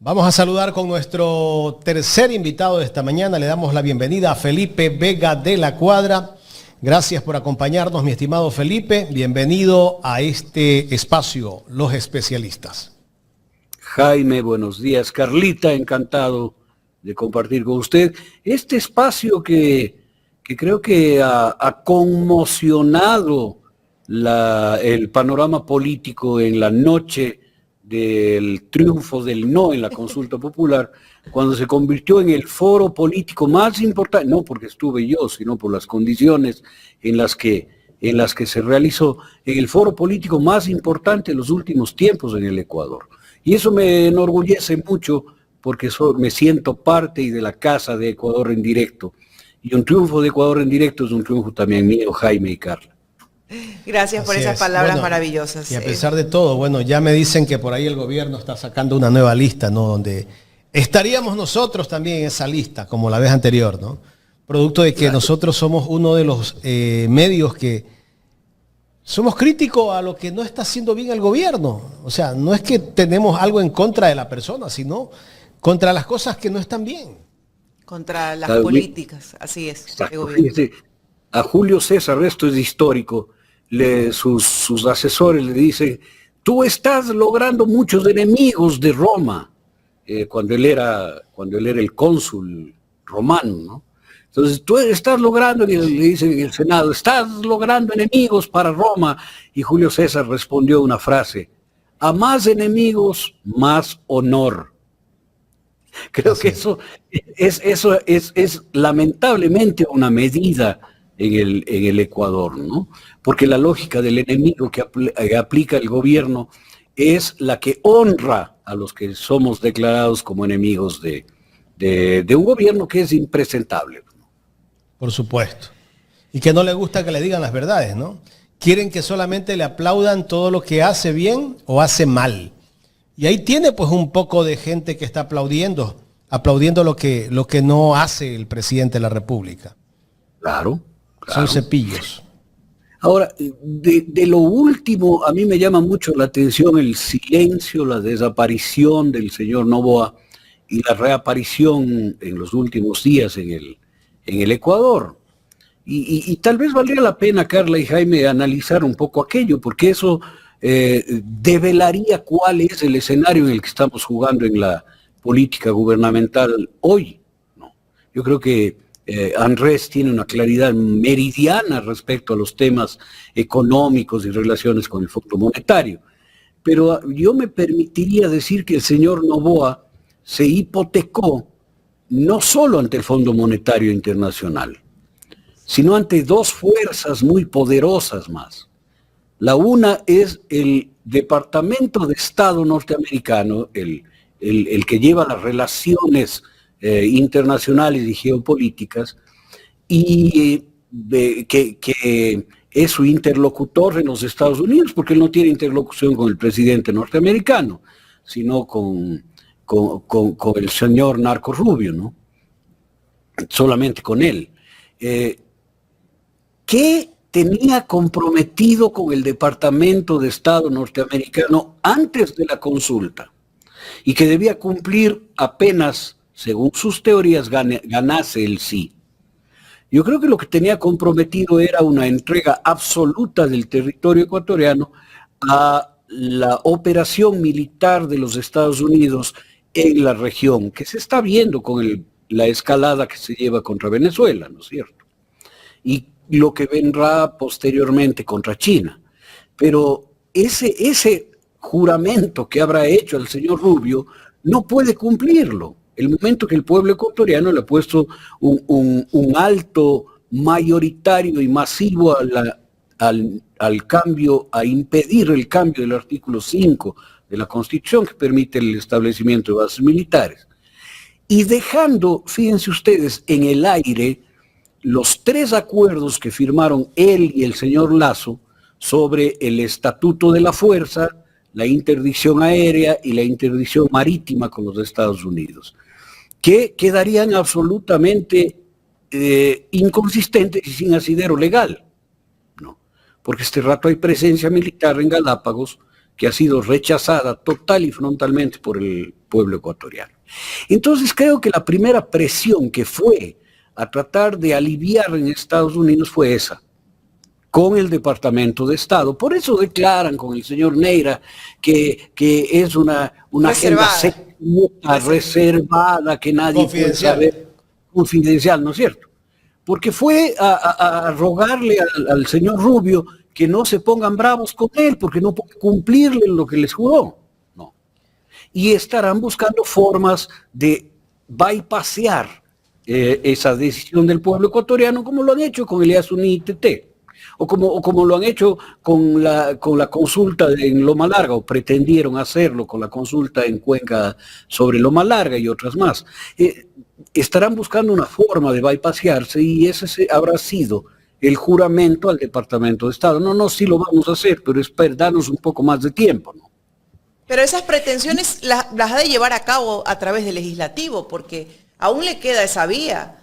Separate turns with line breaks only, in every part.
Vamos a saludar con nuestro tercer invitado de esta mañana. Le damos la bienvenida a Felipe Vega de la Cuadra. Gracias por acompañarnos, mi estimado Felipe. Bienvenido a este espacio, Los Especialistas.
Jaime, buenos días. Carlita, encantado de compartir con usted este espacio que creo que ha conmocionado el panorama político en la noche del triunfo del no en la consulta popular, cuando se convirtió en el foro político más importante, no porque estuve yo, sino por las condiciones en las que se realizó, en el foro político más importante en los últimos tiempos en el Ecuador. Y eso me enorgullece mucho porque me siento parte y de la casa de Ecuador en directo. Y un triunfo de Ecuador en directo es un triunfo también mío, Jaime y Carla.
Gracias por esas palabras maravillosas.
Y a pesar de todo, bueno, ya me dicen que por ahí el gobierno está sacando una nueva lista, ¿no? Donde estaríamos nosotros también en esa lista, como la vez anterior, ¿no? Producto de que claro, nosotros somos uno de los medios que somos críticos a lo que no está haciendo bien el gobierno. O sea, no es que tenemos algo en contra de la persona, sino contra las cosas que no están bien.
Contra las políticas, así es.
A Julio César, esto es histórico, sus asesores le dicen: tú estás logrando muchos enemigos de Roma, cuando él era el cónsul romano, ¿no? Entonces tú estás logrando, le dicen en el Senado, estás logrando enemigos para Roma. Y Julio César respondió una frase: a más enemigos, más honor. Creo que eso es lamentablemente una medida en el Ecuador, ¿no? Porque la lógica del enemigo que aplica el gobierno es la que honra a los que somos declarados como enemigos de un gobierno que es impresentable.
Por supuesto. Y que no le gusta que le digan las verdades, ¿no? Quieren que solamente le aplaudan todo lo que hace bien o hace mal. Y ahí tiene pues un poco de gente que está aplaudiendo lo que no hace el presidente de la República.
Claro.
Son cepillos.
Ahora, de lo último, a mí me llama mucho la atención el silencio, la desaparición del señor Noboa y la reaparición en los últimos días en el Ecuador. Y tal vez valdría la pena, Carla y Jaime, analizar un poco aquello, porque eso develaría cuál es el escenario en el que estamos jugando en la política gubernamental hoy, ¿no? Yo creo que Andrés tiene una claridad meridiana respecto a los temas económicos y relaciones con el Fondo Monetario. Pero yo me permitiría decir que el señor Noboa se hipotecó no solo ante el Fondo Monetario Internacional, sino ante dos fuerzas muy poderosas más. La una es el Departamento de Estado norteamericano, el que lleva las relaciones internacionales y geopolíticas, y que es su interlocutor en los Estados Unidos, porque él no tiene interlocución con el presidente norteamericano, sino con el señor Marco Rubio, ¿no? Solamente con él. ¿Qué tenía comprometido con el Departamento de Estado norteamericano antes de la consulta? Y que debía cumplir apenas, según sus teorías, ganase el sí. Yo creo que lo que tenía comprometido era una entrega absoluta del territorio ecuatoriano a la operación militar de los Estados Unidos en la región, que se está viendo con la escalada que se lleva contra Venezuela, ¿no es cierto? Y lo que vendrá posteriormente contra China. Pero ese juramento que habrá hecho el señor Rubio no puede cumplirlo. El momento que el pueblo ecuatoriano le ha puesto un alto mayoritario y masivo al cambio, a impedir el cambio del artículo 5 de la Constitución que permite el establecimiento de bases militares. Y dejando, fíjense ustedes, en el aire los tres acuerdos que firmaron él y el señor Lasso sobre el Estatuto de la Fuerza, la interdicción aérea y la interdicción marítima con los Estados Unidos, que quedarían absolutamente inconsistentes y sin asidero legal, ¿no? Porque este rato hay presencia militar en Galápagos que ha sido rechazada total y frontalmente por el pueblo ecuatoriano. Entonces creo que la primera presión que fue a tratar de aliviar en Estados Unidos fue esa, con el Departamento de Estado. Por eso declaran con el señor Neira que es una agenda secreta, reservada, que nadie puede saber, confidencial, ¿no es cierto? Porque fue a rogarle al señor Rubio que no se pongan bravos con él, porque no puede cumplirle lo que les juró. No. Y estarán buscando formas de bypassear esa decisión del pueblo ecuatoriano, como lo han hecho con el EASUNI-ITT, o como lo han hecho con la consulta en Loma Larga, o pretendieron hacerlo con la consulta en Cuenca sobre Loma Larga y otras más. Estarán buscando una forma de bypassearse, y ese habrá sido el juramento al Departamento de Estado. No, sí lo vamos a hacer, pero darnos un poco más de tiempo, ¿no?
Pero esas pretensiones las ha de llevar a cabo a través del legislativo, porque aún le queda esa vía.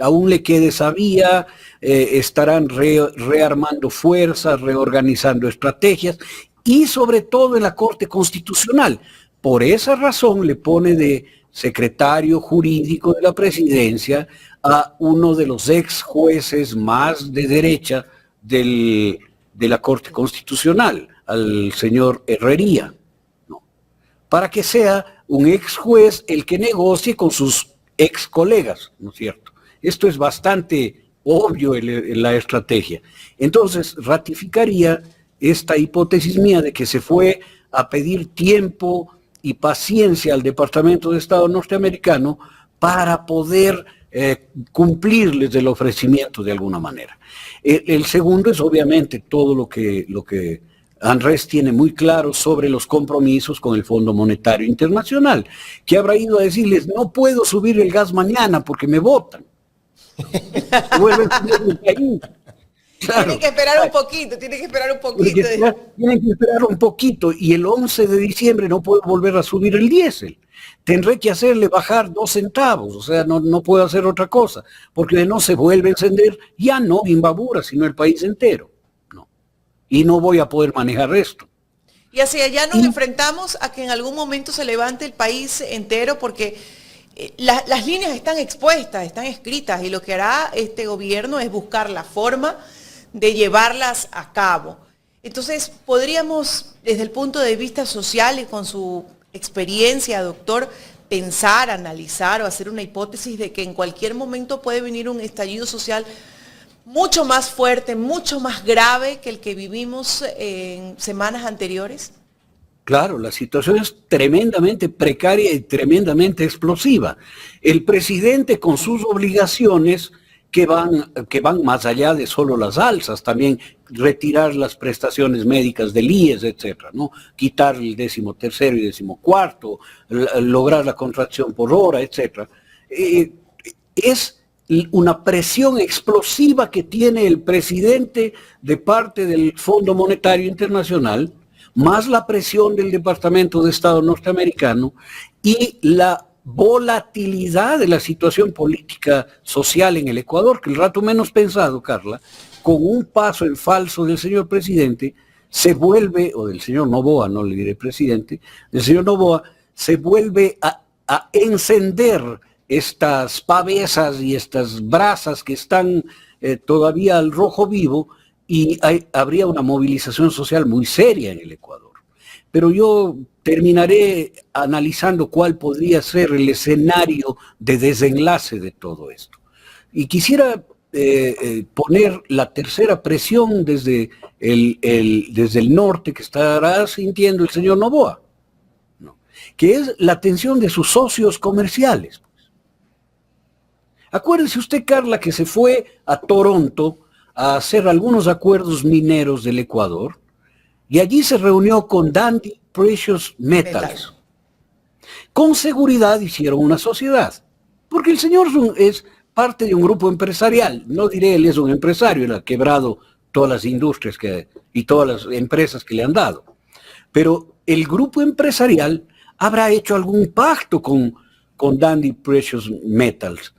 Aún le queda esa vía, estarán rearmando fuerzas, reorganizando estrategias, y sobre todo en la Corte Constitucional. Por esa razón le pone de secretario jurídico de la presidencia a uno de los ex jueces más de derecha de la Corte Constitucional, al señor Herrería, ¿no? Para que sea un ex juez el que negocie con sus ex colegas, ¿no es cierto? Esto es bastante obvio en la estrategia. Entonces ratificaría esta hipótesis mía de que se fue a pedir tiempo y paciencia al Departamento de Estado norteamericano para poder cumplirles el ofrecimiento de alguna manera. El segundo es obviamente todo lo que ANRES tiene muy claro sobre los compromisos con el Fondo Monetario Internacional, que habrá ido a decirles: no puedo subir el gas mañana porque me votan. Vuelven a subir el país. Claro.
Tienen que esperar un poquito. Tienen que esperar
un poquito, y el 11 de diciembre no puedo volver a subir el diésel. Tendré que hacerle bajar 2 centavos, o sea, no puedo hacer otra cosa, porque de no se vuelve a encender, ya no Imbabura, sino el país entero. No. Y no voy a poder manejar esto.
Y hacia allá nos enfrentamos a que en algún momento se levante el país entero, porque las líneas están expuestas, están escritas, y lo que hará este gobierno es buscar la forma de llevarlas a cabo. Entonces, podríamos, desde el punto de vista social y con su experiencia, doctor, pensar, analizar o hacer una hipótesis de que en cualquier momento puede venir un estallido social mucho más fuerte, mucho más grave que el que vivimos en semanas anteriores.
Claro, la situación es tremendamente precaria y tremendamente explosiva. El presidente, con sus obligaciones que van más allá de solo las alzas, también retirar las prestaciones médicas del IES, etcétera, ¿no? Quitar el 13º y 14º, lograr la contracción por hora, etcétera. Es una presión explosiva que tiene el presidente de parte del Fondo Monetario Internacional, más la presión del Departamento de Estado norteamericano y la volatilidad de la situación política social en el Ecuador, que el rato menos pensado, Carla, con un paso en falso del señor presidente, se vuelve, o del señor Noboa, no le diré presidente, del señor Noboa, se vuelve a encender estas pavesas y estas brasas que están todavía al rojo vivo, y habría una movilización social muy seria en el Ecuador. Pero yo terminaré analizando cuál podría ser el escenario de desenlace de todo esto. Y quisiera poner la tercera presión desde el norte que estará sintiendo el señor Noboa, ¿no? Que es la tensión de sus socios comerciales. Acuérdese usted, Carla, que se fue a Toronto a hacer algunos acuerdos mineros del Ecuador, y allí se reunió con Dundee Precious Metals. Con seguridad hicieron una sociedad, porque el señor es parte de un grupo empresarial. No diré él es un empresario, él ha quebrado todas las industrias y todas las empresas que le han dado. Pero el grupo empresarial habrá hecho algún pacto con Dundee Precious Metals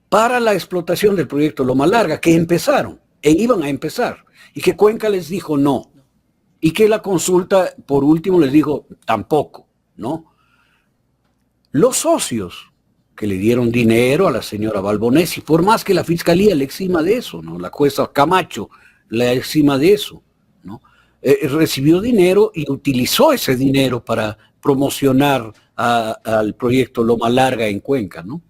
para la explotación del proyecto Loma Larga, que empezaron e iban a empezar, y que Cuenca les dijo no, y que la consulta por último les dijo tampoco, ¿no? los socios que le dieron dinero a la señora Balbonesi, por más que la fiscalía le exima de eso, ¿no? La jueza Camacho le exima de eso, ¿no? Recibió dinero y utilizó ese dinero para promocionar al proyecto Loma Larga en Cuenca, ¿no?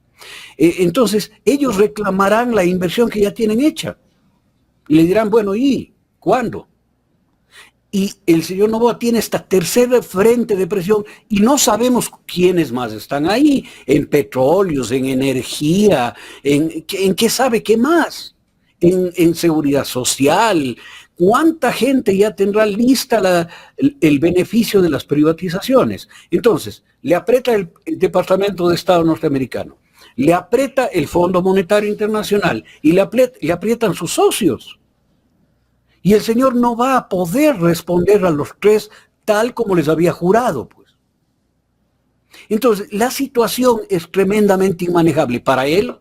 Entonces, ellos reclamarán la inversión que ya tienen hecha y le dirán, bueno, ¿y cuándo? Y el señor Noboa tiene esta tercera frente de presión y no sabemos quiénes más están ahí, en petróleos, en energía, en qué sabe qué más, en seguridad social. ¿Cuánta gente ya tendrá lista el beneficio de las privatizaciones? Entonces, le aprieta el Departamento de Estado norteamericano, le aprieta el Fondo Monetario Internacional y le aprietan sus socios. Y el señor no va a poder responder a los tres tal como les había jurado, pues. Entonces, la situación es tremendamente inmanejable para él,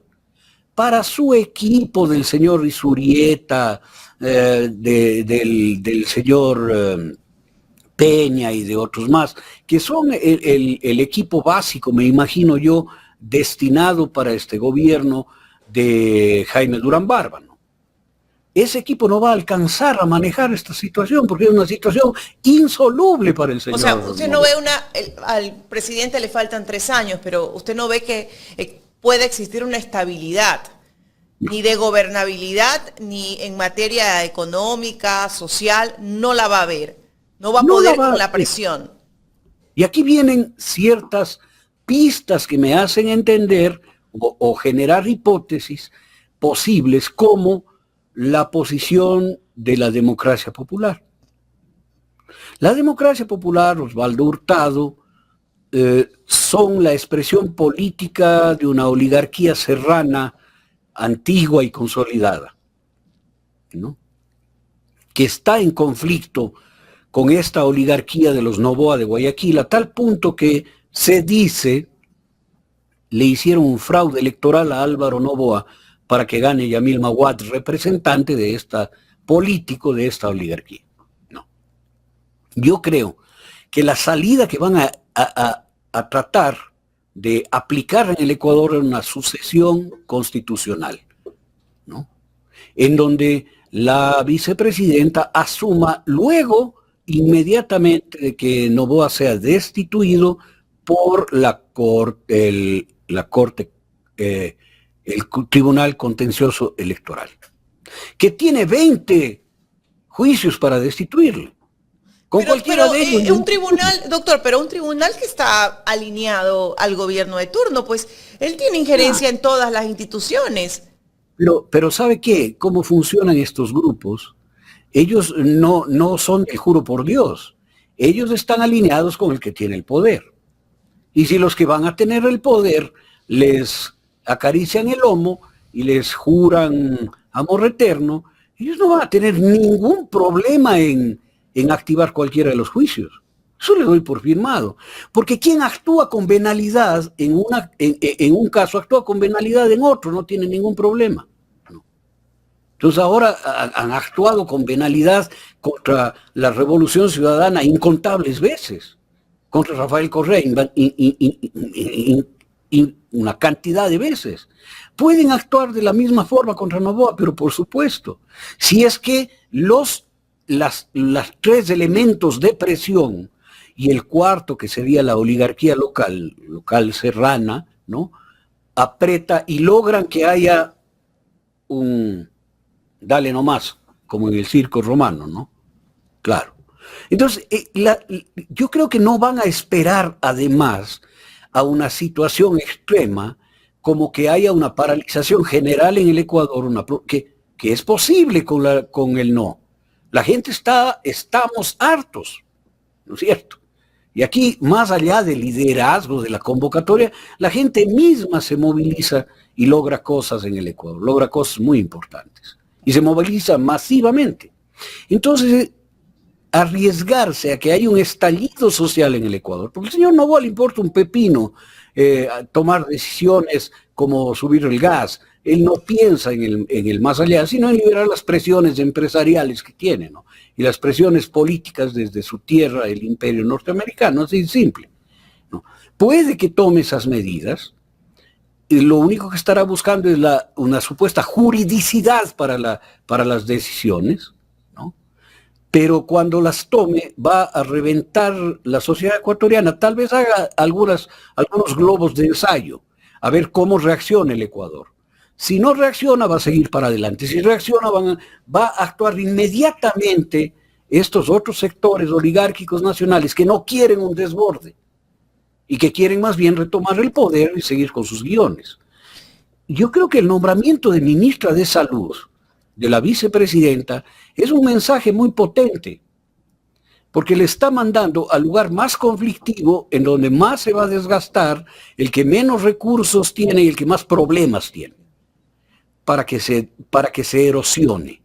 para su equipo del señor Isurieta, del señor Peña y de otros más, que son el equipo básico, me imagino yo, destinado para este gobierno de Jaime Durán Barba, ¿no? Ese equipo no va a alcanzar a manejar esta situación porque es una situación insoluble para el señor.
O sea, usted no ve al presidente le faltan 3 años, pero usted no ve que puede existir una estabilidad, ni de gobernabilidad, ni en materia económica, social, no la va a ver. No va a poder con la presión.
Y aquí vienen ciertas pistas que me hacen entender o generar hipótesis posibles como la posición de la democracia popular. La democracia popular, Osvaldo Hurtado, son la expresión política de una oligarquía serrana antigua y consolidada, ¿no? Que está en conflicto con esta oligarquía de los Noboa de Guayaquil, a tal punto que se dice le hicieron un fraude electoral a Álvaro Noboa para que gane Yamil Maguad, representante de político de esta oligarquía. No. Yo creo que la salida que van a tratar de aplicar en el Ecuador es una sucesión constitucional, ¿no? En donde la vicepresidenta asuma luego, inmediatamente, de que Noboa sea destituido por el Tribunal Contencioso Electoral, que tiene 20 juicios para destituirle.
Pero un tribunal, doctor, pero un tribunal que está alineado al gobierno de turno, pues él tiene injerencia en todas las instituciones.
Pero ¿sabe qué? ¿Cómo funcionan estos grupos? Ellos no son del juro por Dios. Ellos están alineados con el que tiene el poder. Y si los que van a tener el poder les acarician el lomo y les juran amor eterno, ellos no van a tener ningún problema en activar cualquiera de los juicios. Eso le doy por firmado. Porque quien actúa con venalidad en un caso, actúa con venalidad en otro, no tiene ningún problema. ¿No? Entonces ahora han actuado con venalidad contra la Revolución Ciudadana incontables veces, contra Rafael Correa una cantidad de veces. Pueden actuar de la misma forma contra Noboa, pero por supuesto, si es que los 3 elementos de presión y el cuarto, que sería la oligarquía local serrana, ¿no?, aprieta y logran que haya un dale nomás, como en el circo romano, ¿no? Claro. Entonces, yo creo que no van a esperar, además, a una situación extrema como que haya una paralización general en el Ecuador, que es posible con el no. La gente estamos hartos, ¿no es cierto? Y aquí, más allá del liderazgo de la convocatoria, la gente misma se moviliza y logra cosas en el Ecuador, logra cosas muy importantes. Y se moviliza masivamente. Entonces, arriesgarse a que haya un estallido social en el Ecuador, porque al señor Noboa le importa un pepino tomar decisiones como subir el gas. Él no piensa en el más allá, sino en liberar las presiones empresariales que tiene, ¿no? Y las presiones políticas desde su tierra, el imperio norteamericano, así simple, ¿no? Puede que tome esas medidas, y lo único que estará buscando es una supuesta juridicidad para las decisiones, ¿no? Pero cuando las tome va a reventar la sociedad ecuatoriana. Tal vez haga algunos globos de ensayo, a ver cómo reacciona el Ecuador. Si no reacciona, va a seguir para adelante. Si reacciona, va a actuar inmediatamente estos otros sectores oligárquicos nacionales que no quieren un desborde y que quieren más bien retomar el poder y seguir con sus guiones. Yo creo que el nombramiento de ministra de Salud, de la vicepresidenta, es un mensaje muy potente, porque le está mandando al lugar más conflictivo, en donde más se va a desgastar, el que menos recursos tiene y el que más problemas tiene, para que se erosione,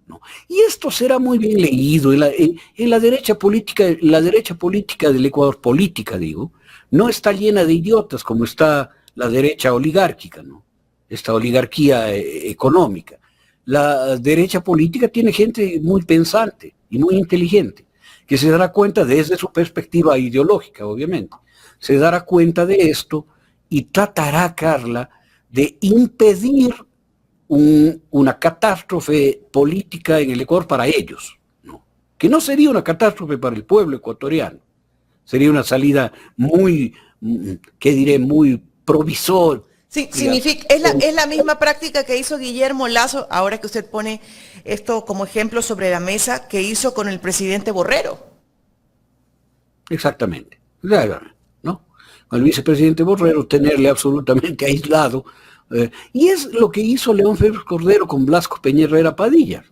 ¿no? Y esto será muy bien leído en la derecha política. La derecha política del Ecuador, política digo, no está llena de idiotas como está la derecha oligárquica, ¿no? Esta oligarquía económica. La derecha política tiene gente muy pensante y muy inteligente, que se dará cuenta desde su perspectiva ideológica, obviamente. Se dará cuenta de esto y tratará, Carla, de impedir una catástrofe política en el Ecuador para ellos, ¿no? Que no sería una catástrofe para el pueblo ecuatoriano. Sería una salida muy, ¿qué diré?, muy provisoria.
Sí, es la misma práctica que hizo Guillermo Lasso, ahora que usted pone esto como ejemplo sobre la mesa, que hizo con el presidente Borrero.
Exactamente, ¿no? Al vicepresidente Borrero tenerle absolutamente aislado, y es lo que hizo León Febres Cordero con Blasco Peña Herrera Padilla.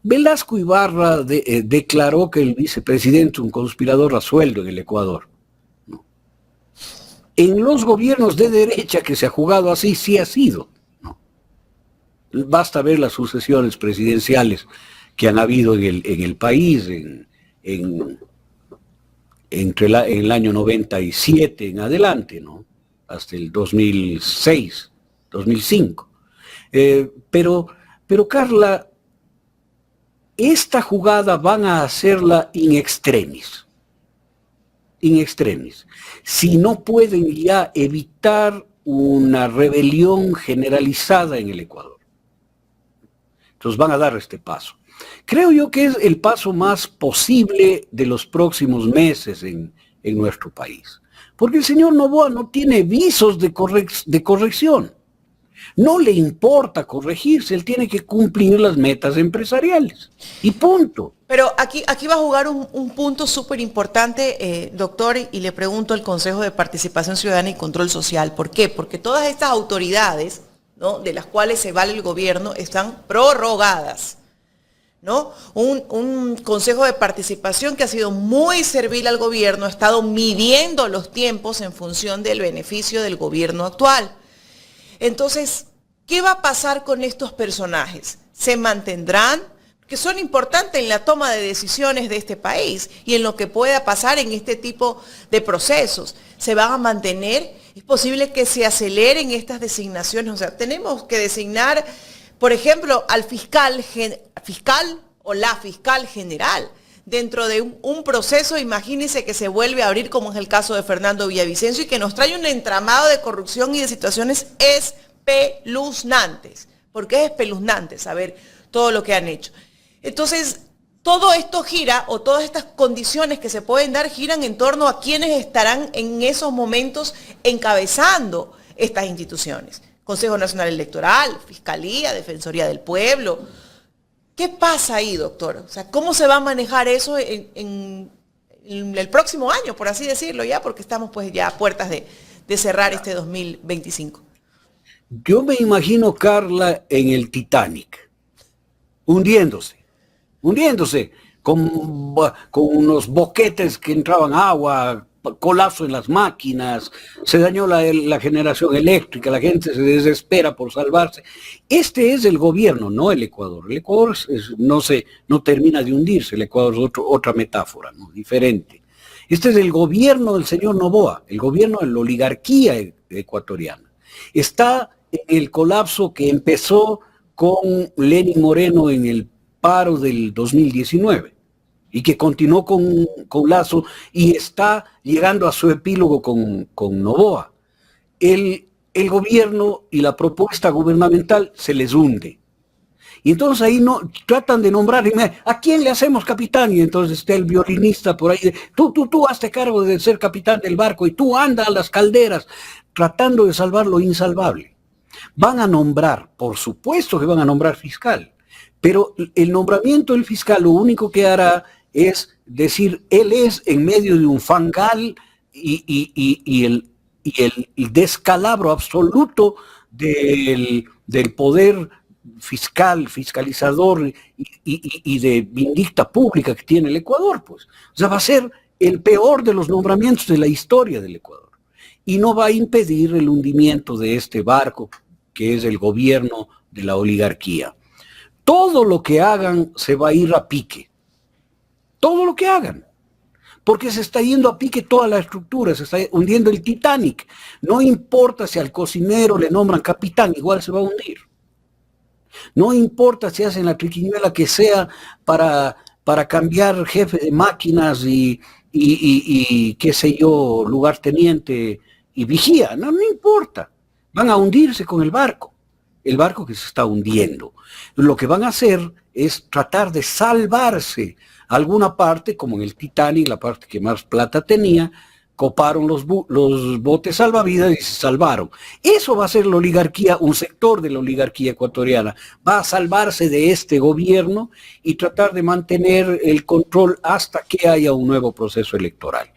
Velasco Ibarra declaró que el vicepresidente es un conspirador a sueldo en el Ecuador. En los gobiernos de derecha que se ha jugado así, sí ha sido, ¿no? Basta ver las sucesiones presidenciales que han habido en el país entre el año 97 en adelante, ¿no? Hasta el 2006, 2005. Pero Carla, esta jugada van a hacerla in extremis. In extremis. Si no pueden ya evitar una rebelión generalizada en el Ecuador. Entonces van a dar este paso. Creo yo que es el paso más posible de los próximos meses en nuestro país. Porque el señor Noboa no tiene visos de corrección. No le importa corregirse, él tiene que cumplir las metas empresariales. Y punto.
Pero aquí va a jugar un punto súper importante, doctor, y le pregunto al Consejo de Participación Ciudadana y Control Social. ¿Por qué? Porque todas estas autoridades, ¿no?, de las cuales se vale el gobierno están prorrogadas, ¿no? Un Consejo de Participación que ha sido muy servil al gobierno, ha estado midiendo los tiempos en función del beneficio del gobierno actual. Entonces, ¿qué va a pasar con estos personajes? ¿Se mantendrán? Que son importantes en la toma de decisiones de este país y en lo que pueda pasar en este tipo de procesos. ¿Se van a mantener? ¿Es posible que se aceleren estas designaciones? O sea, tenemos que designar, por ejemplo, al fiscal o la fiscal general. Dentro de un proceso, imagínense que se vuelve a abrir, como es el caso de Fernando Villavicencio, y que nos trae un entramado de corrupción y de situaciones espeluznantes. ¿Por qué es espeluznante saber todo lo que han hecho? Entonces, todo esto gira, o todas estas condiciones que se pueden dar, giran en torno a quienes estarán en esos momentos encabezando estas instituciones. Consejo Nacional Electoral, Fiscalía, Defensoría del Pueblo. ¿Qué pasa ahí, doctor? O sea, ¿cómo se va a manejar eso en el próximo año, por así decirlo, ya? Porque estamos pues ya a puertas de cerrar este 2025.
Yo me imagino, Carla, en el Titanic, hundiéndose, con unos boquetes que entraban agua, colapso en las máquinas, se dañó la generación eléctrica, la gente se desespera por salvarse. Este es el gobierno, no el Ecuador. El Ecuador no termina de hundirse, el Ecuador es otra metáfora, ¿no?, diferente. Este es el gobierno del señor Noboa, el gobierno de la oligarquía ecuatoriana. Está en el colapso que empezó con Lenín Moreno en el paro del 2019. y que continuó con Lasso y está llegando a su epílogo con Noboa. El gobierno y la propuesta gubernamental se les hunde. Y entonces ahí no tratan de nombrar, ¿a quién le hacemos capitán? Y entonces está el violinista por ahí, tú hazte cargo de ser capitán del barco y tú anda a las calderas, tratando de salvar lo insalvable. Van a nombrar, por supuesto que van a nombrar fiscal, pero el nombramiento del fiscal lo único que hará es decir, él es en medio de un fangal y el descalabro absoluto del poder fiscal, fiscalizador y de vindicta pública que tiene el Ecuador, pues. O sea, va a ser el peor de los nombramientos de la historia del Ecuador. Y no va a impedir el hundimiento de este barco, que es el gobierno de la oligarquía. Todo lo que hagan se va a ir a pique. Todo lo que hagan. Porque se está yendo a pique toda la estructura, se está hundiendo el Titanic. No importa si al cocinero le nombran capitán, igual se va a hundir. No importa si hacen la triquiñuela que sea para cambiar jefe de máquinas y qué sé yo, lugarteniente y vigía. No importa. Van a hundirse con el barco que se está hundiendo. Lo que van a hacer es tratar de salvarse alguna parte, como en el Titanic, la parte que más plata tenía, coparon los botes salvavidas y se salvaron. Eso va a ser la oligarquía, un sector de la oligarquía ecuatoriana. Va a salvarse de este gobierno y tratar de mantener el control hasta que haya un nuevo proceso electoral.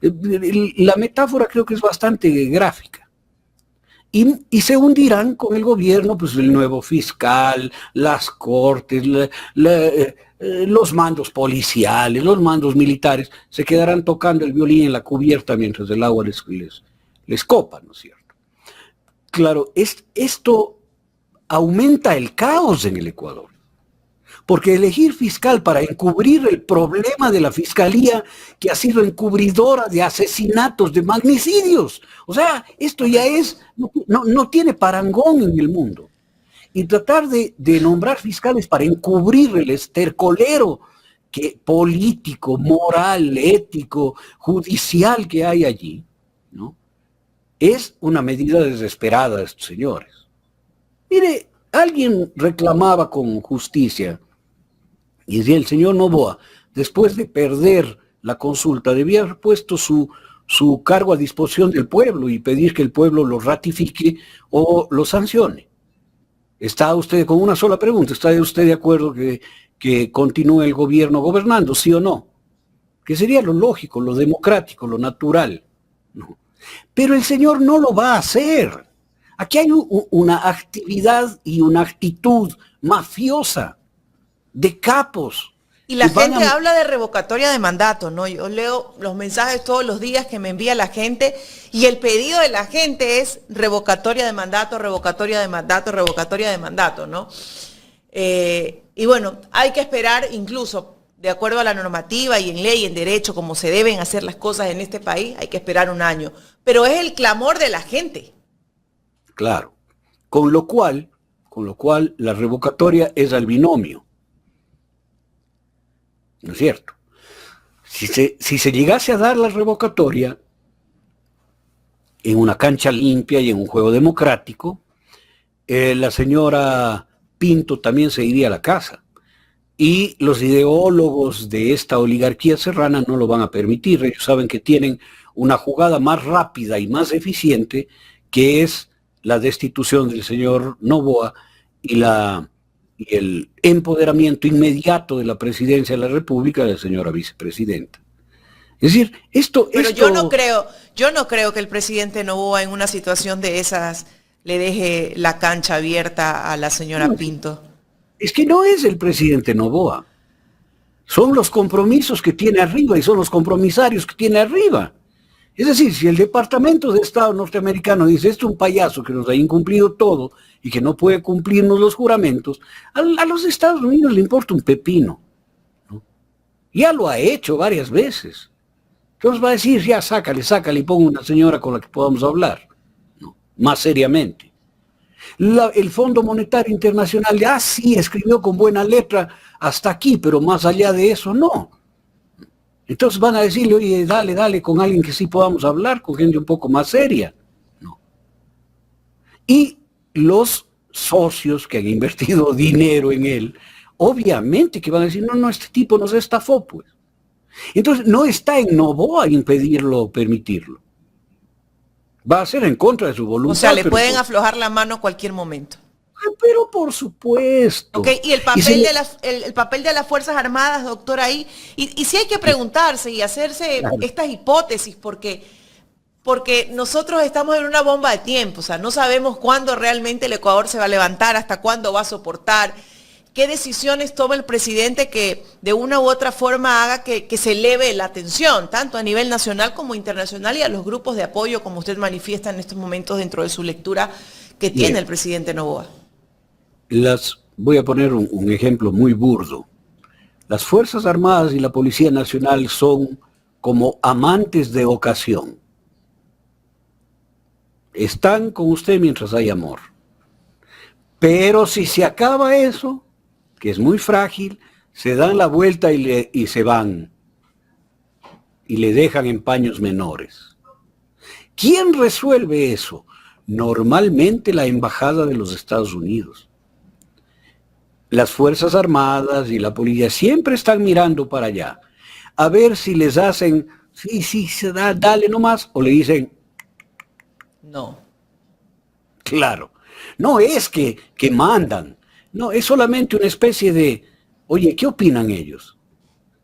La metáfora creo que es bastante gráfica. Y se hundirán con el gobierno, pues el nuevo fiscal, las cortes, los mandos policiales, los mandos militares, se quedarán tocando el violín en la cubierta mientras el agua les copa, ¿no es cierto? Claro, esto aumenta el caos en el Ecuador. Porque elegir fiscal para encubrir el problema de la fiscalía que ha sido encubridora de asesinatos, de magnicidios. O sea, esto ya no tiene parangón en el mundo. Y tratar de nombrar fiscales para encubrir el estercolero político, moral, ético, judicial que hay allí, ¿no? Es una medida desesperada de estos señores. Mire, alguien reclamaba con justicia. Y decía, el señor Noboa, después de perder la consulta, debía haber puesto su cargo a disposición del pueblo y pedir que el pueblo lo ratifique o lo sancione. ¿Está usted con una sola pregunta? ¿Está usted de acuerdo que continúe el gobierno gobernando, sí o no? Que sería lo lógico, lo democrático, lo natural. No. Pero el señor no lo va a hacer. Aquí hay una actividad y una actitud mafiosa de capos.
Y la gente habla de revocatoria de mandato, ¿no? Yo leo los mensajes todos los días que me envía la gente y el pedido de la gente es revocatoria de mandato, revocatoria de mandato, revocatoria de mandato, ¿no? Y bueno, hay que esperar incluso, de acuerdo a la normativa y en ley, en derecho, como se deben hacer las cosas en este país, hay que esperar un año. Pero es el clamor de la gente.
Claro. Con lo cual la revocatoria es al binomio. ¿No es cierto? Si se llegase a dar la revocatoria en una cancha limpia y en un juego democrático, la señora Pinto también se iría a la casa. Y los ideólogos de esta oligarquía serrana no lo van a permitir. Ellos saben que tienen una jugada más rápida y más eficiente, que es la destitución del señor Noboa y el empoderamiento inmediato de la presidencia de la República de la señora vicepresidenta. Es decir,
Pero yo no creo que el presidente Noboa en una situación de esas le deje la cancha abierta a la señora Pinto.
Es que no es el presidente Noboa. Son los compromisos que tiene arriba y son los compromisarios que tiene arriba. Es decir, si el Departamento de Estado norteamericano dice, este es un payaso que nos ha incumplido todo y que no puede cumplirnos los juramentos, a los Estados Unidos le importa un pepino, ¿no? Ya lo ha hecho varias veces. Entonces va a decir, ya sácale y ponga una señora con la que podamos hablar, ¿no? Más seriamente. El Fondo Monetario Internacional, sí, escribió con buena letra hasta aquí, pero más allá de eso, no. Entonces van a decirle, oye, dale con alguien que sí podamos hablar, con gente un poco más seria. No. Y los socios que han invertido dinero en él, obviamente que van a decir, no, este tipo nos estafó, pues. Entonces no está en Noboa impedirlo o permitirlo. Va a ser en contra de su voluntad.
O sea, le pueden aflojar la mano a cualquier momento.
Pero por supuesto.
Okay, y el papel de las Fuerzas Armadas, doctor, ahí, y sí hay que preguntarse y hacerse estas hipótesis, porque nosotros estamos en una bomba de tiempo, o sea, no sabemos cuándo realmente el Ecuador se va a levantar, hasta cuándo va a soportar, qué decisiones toma el presidente que de una u otra forma haga que se eleve la tensión, tanto a nivel nacional como internacional, y a los grupos de apoyo, como usted manifiesta en estos momentos dentro de su lectura que tiene el presidente Noboa.
Voy a poner un ejemplo muy burdo. Las Fuerzas Armadas y la Policía Nacional son como amantes de ocasión. Están con usted mientras hay amor. Pero si se acaba eso, que es muy frágil, se dan la vuelta y se van. Y le dejan en paños menores. ¿Quién resuelve eso? Normalmente la Embajada de los Estados Unidos. Las Fuerzas Armadas y la policía siempre están mirando para allá, a ver si les hacen, sí, se da, dale nomás, o le dicen,
no.
Claro, no es que mandan, no, es solamente una especie de, oye, ¿qué opinan ellos?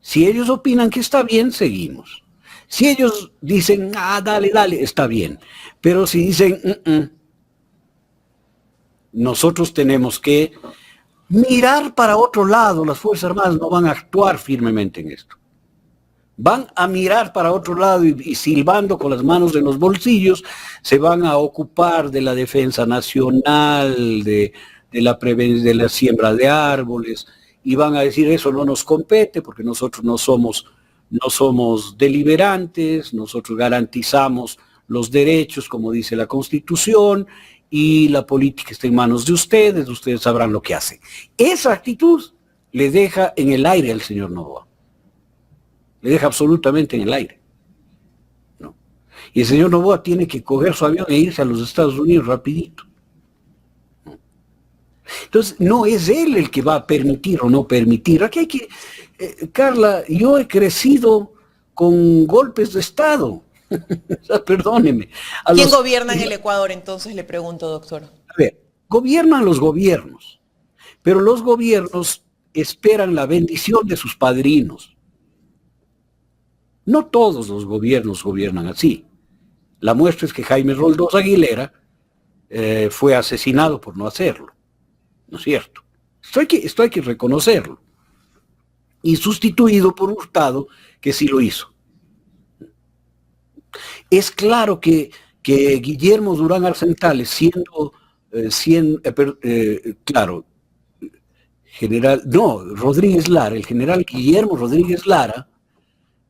Si ellos opinan que está bien, seguimos. Si ellos dicen, dale, está bien. Pero si dicen, nosotros tenemos que mirar para otro lado. Las Fuerzas Armadas no van a actuar firmemente en esto. Van a mirar para otro lado y silbando con las manos en los bolsillos, se van a ocupar de la defensa nacional, de la siembra de árboles, y van a decir eso no nos compete porque nosotros no somos deliberantes, nosotros garantizamos los derechos como dice la Constitución, y la política está en manos de ustedes sabrán lo que hacen. Esa actitud le deja en el aire al señor Noboa. Le deja absolutamente en el aire. ¿No? Y el señor Noboa tiene que coger su avión e irse a los Estados Unidos rapidito. ¿No? Entonces, no es él el que va a permitir o no permitir. Aquí hay que... Carla, yo he crecido con golpes de Estado. O sea, perdóneme.
¿Quién gobierna en el Ecuador entonces, le pregunto, doctor?
A ver, gobiernan los gobiernos, pero los gobiernos esperan la bendición de sus padrinos. No todos los gobiernos gobiernan así. La muestra es que Jaime Roldós Aguilera fue asesinado por no hacerlo. ¿No es cierto? Esto hay que reconocerlo. Y sustituido por Hurtado, que sí lo hizo. Es claro que Guillermo Durán Arzentales, Rodríguez Lara, el general Guillermo Rodríguez Lara,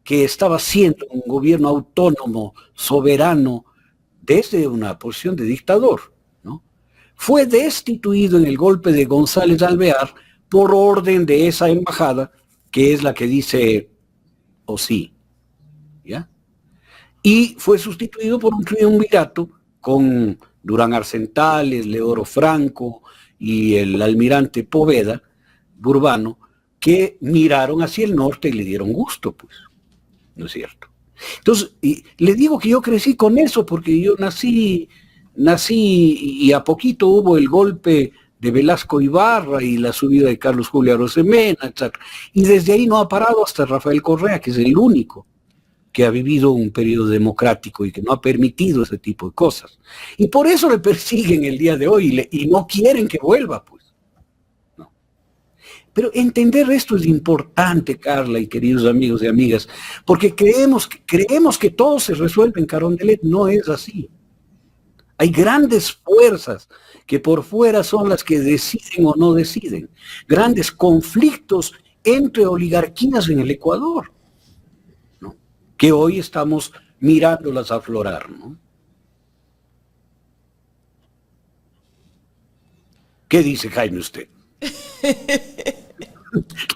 que estaba haciendo un gobierno autónomo, soberano, desde una posición de dictador, ¿no? Fue destituido en el golpe de González Alvear por orden de esa embajada, que es la que dice o sí, ¿ya? Y fue sustituido por un triunvirato con Durán Arzentales, Leoro Franco y el almirante Poveda, Burbano, que miraron hacia el norte y le dieron gusto, pues. ¿No es cierto? Entonces, le digo que yo crecí con eso porque yo nací y a poquito hubo el golpe de Velasco Ibarra y la subida de Carlos Julio Arosemena, etc. Y desde ahí no ha parado hasta Rafael Correa, que es el único que ha vivido un periodo democrático y que no ha permitido ese tipo de cosas. Y por eso le persiguen el día de hoy y no quieren que vuelva, pues. No. Pero entender esto es importante, Carla y queridos amigos y amigas, porque creemos que todo se resuelve en Carondelet. No es así. Hay grandes fuerzas que por fuera son las que deciden o no deciden. Grandes conflictos entre oligarquías en el Ecuador, ¿no? Que hoy estamos mirándolas aflorar, ¿no? ¿Qué dice Jaime usted?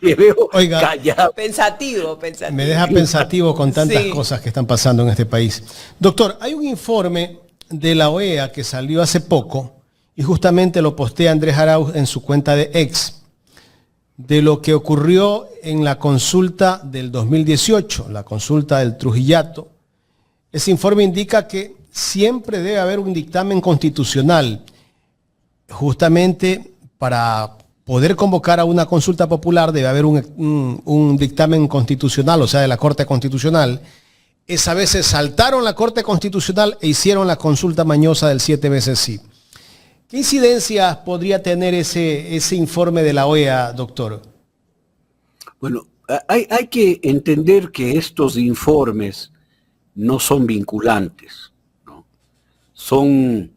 Le veo
Oiga,
callado.
Pensativo, pensativo.
me deja pensativo con tantas
Sí.
cosas que están pasando en este país. Doctor, hay un informe de la OEA que salió hace poco y justamente lo postea Andrés Arauz en su cuenta de X, de lo que ocurrió en la consulta del 2018, la consulta del Trujillato. Ese informe indica que siempre debe haber un dictamen constitucional, justamente para poder convocar a una consulta popular debe haber un dictamen constitucional, o sea, de la Corte Constitucional. Esa vez se saltaron la Corte Constitucional e hicieron la consulta mañosa del 7 veces sí. ¿Qué incidencias podría tener ese informe de la OEA, doctor?
Bueno, hay que entender que estos informes no son vinculantes, ¿no? Son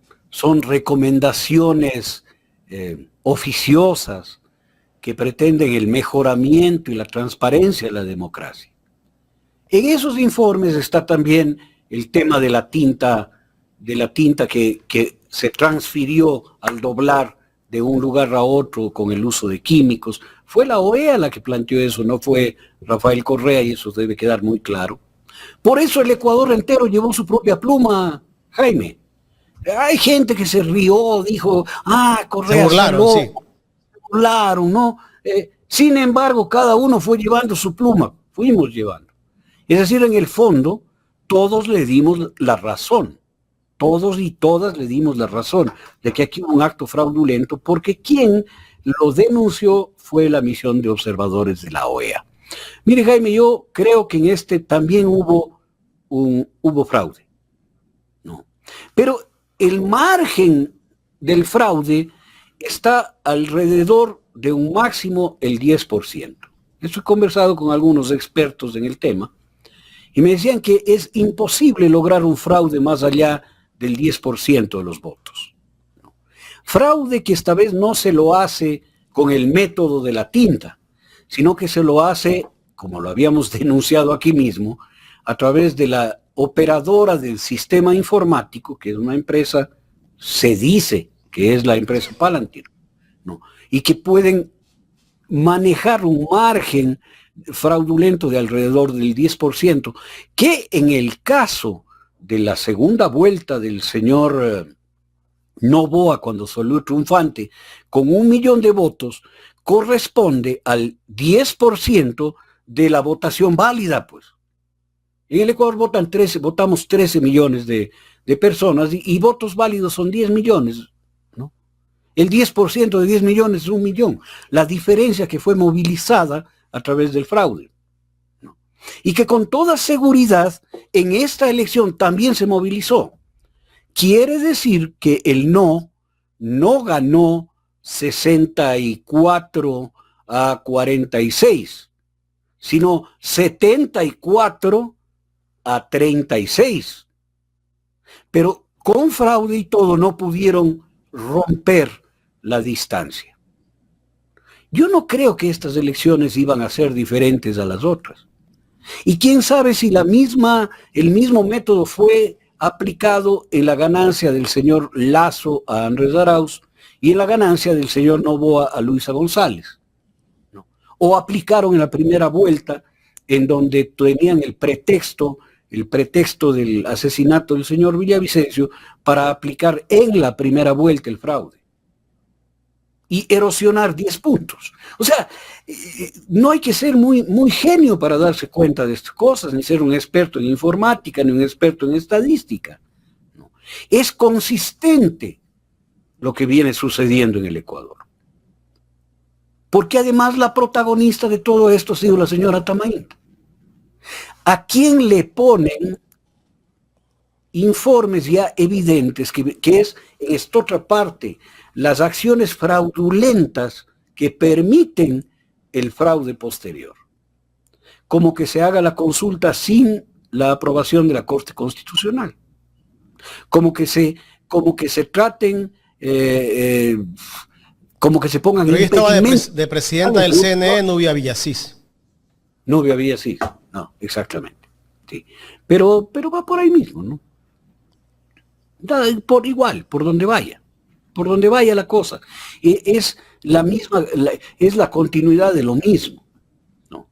recomendaciones oficiosas que pretenden el mejoramiento y la transparencia de la democracia. En esos informes está también el tema de la tinta que se transfirió al doblar de un lugar a otro con el uso de químicos. Fue la OEA la que planteó eso, no fue Rafael Correa, y eso debe quedar muy claro. Por eso el Ecuador entero llevó su propia pluma, Jaime. Hay gente que se rió, dijo, Correa
se burlaron,
saló,
sí.
se burlaron, ¿no? Sin embargo, cada uno fue llevando su pluma, fuimos llevando. Es decir, en el fondo, todos le dimos la razón. Todos y todas le dimos la razón de que aquí hubo un acto fraudulento, porque quien lo denunció fue la misión de observadores de la OEA. Mire, Jaime, yo creo que en este también hubo fraude, ¿no? Pero el margen del fraude está alrededor de un máximo el 10%. Eso he conversado con algunos expertos en el tema y me decían que es imposible lograr un fraude más allá del 10% de los votos. Fraude que esta vez no se lo hace con el método de la tinta, sino que se lo hace, como lo habíamos denunciado aquí mismo, a través de la operadora del sistema informático, que es una empresa, se dice que es la empresa Palantir, ¿no? Y que pueden manejar un margen fraudulento de alrededor del 10%, que en el caso de la segunda vuelta del señor Noboa, cuando salió triunfante, con 1 millón de votos, corresponde al 10% de la votación válida, pues. En el Ecuador votamos 13 millones de personas y votos válidos son 10 millones, ¿no? El 10% de 10 millones es 1 millón. La diferencia que fue movilizada a través del fraude, ¿no? Y que con toda seguridad en esta elección también se movilizó. Quiere decir que el no ganó 64-46, sino 74-36. Pero con fraude y todo no pudieron romper la distancia. Yo no creo que estas elecciones iban a ser diferentes a las otras. Y quién sabe si el mismo método fue aplicado en la ganancia del señor Lasso a Andrés Arauz y en la ganancia del señor Noboa a Luisa González, ¿no? O aplicaron en la primera vuelta, en donde tenían el pretexto del asesinato del señor Villavicencio para aplicar en la primera vuelta el fraude y erosionar 10 puntos. O sea, no hay que ser muy genio para darse cuenta de estas cosas, ni ser un experto en informática, ni un experto en estadística. No. Es consistente lo que viene sucediendo en el Ecuador. Porque además la protagonista de todo esto ha sido la señora Tamain, a quien le ponen informes ya evidentes, que es en esta otra parte, las acciones fraudulentas que permiten el fraude posterior. Como que se haga la consulta sin la aprobación de la Corte Constitucional. Como que se traten, como que se pongan
Pero estaba
impedimentos.
de presidenta del CNE Nubia Villasís.
Nubia Villasís, no, exactamente. Sí. Pero va por ahí mismo, ¿no? Por igual, por donde vaya. por donde vaya la cosa. Es la misma, es la continuidad de lo mismo, ¿no?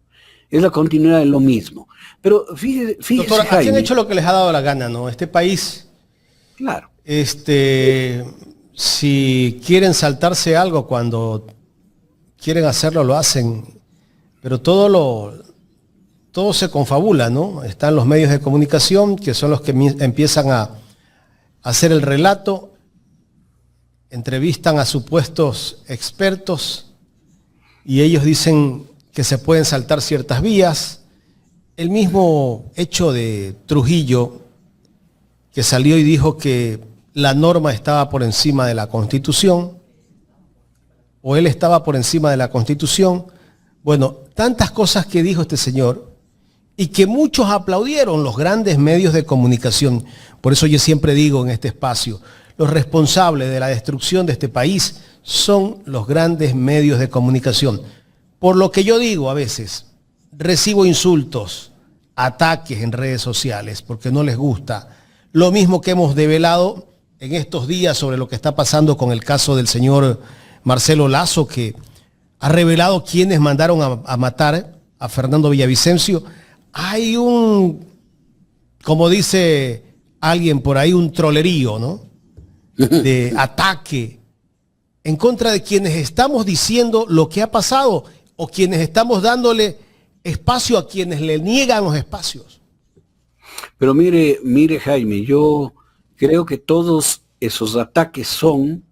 Es la continuidad de lo mismo. Pero fíjese,
Doctor, aquí
Jaime,
han hecho lo que les ha dado la gana, ¿no? Este país,
claro,
si quieren saltarse algo cuando quieren hacerlo, lo hacen, pero todo se confabula, ¿no? Están los medios de comunicación, que son los que empiezan a hacer el relato, entrevistan a supuestos expertos y ellos dicen que se pueden saltar ciertas vías. El mismo hecho de Trujillo, que salió y dijo que la norma estaba por encima de la Constitución, o él estaba por encima de la Constitución. Bueno, tantas cosas que dijo este señor y que muchos aplaudieron, los grandes medios de comunicación. Por eso yo siempre digo en este espacio, los responsables de la destrucción de este país son los grandes medios de comunicación. Por lo que yo digo a veces, recibo insultos, ataques en redes sociales porque no les gusta. Lo mismo que hemos develado en estos días sobre lo que está pasando con el caso del señor Marcelo Lazo, que ha revelado quiénes mandaron a matar a Fernando Villavicencio. Hay como dice alguien por ahí, un trolerío, ¿no? De ataque en contra de quienes estamos diciendo lo que ha pasado o quienes estamos dándole espacio a quienes le niegan los espacios.
Pero mire Jaime, yo creo que todos esos ataques son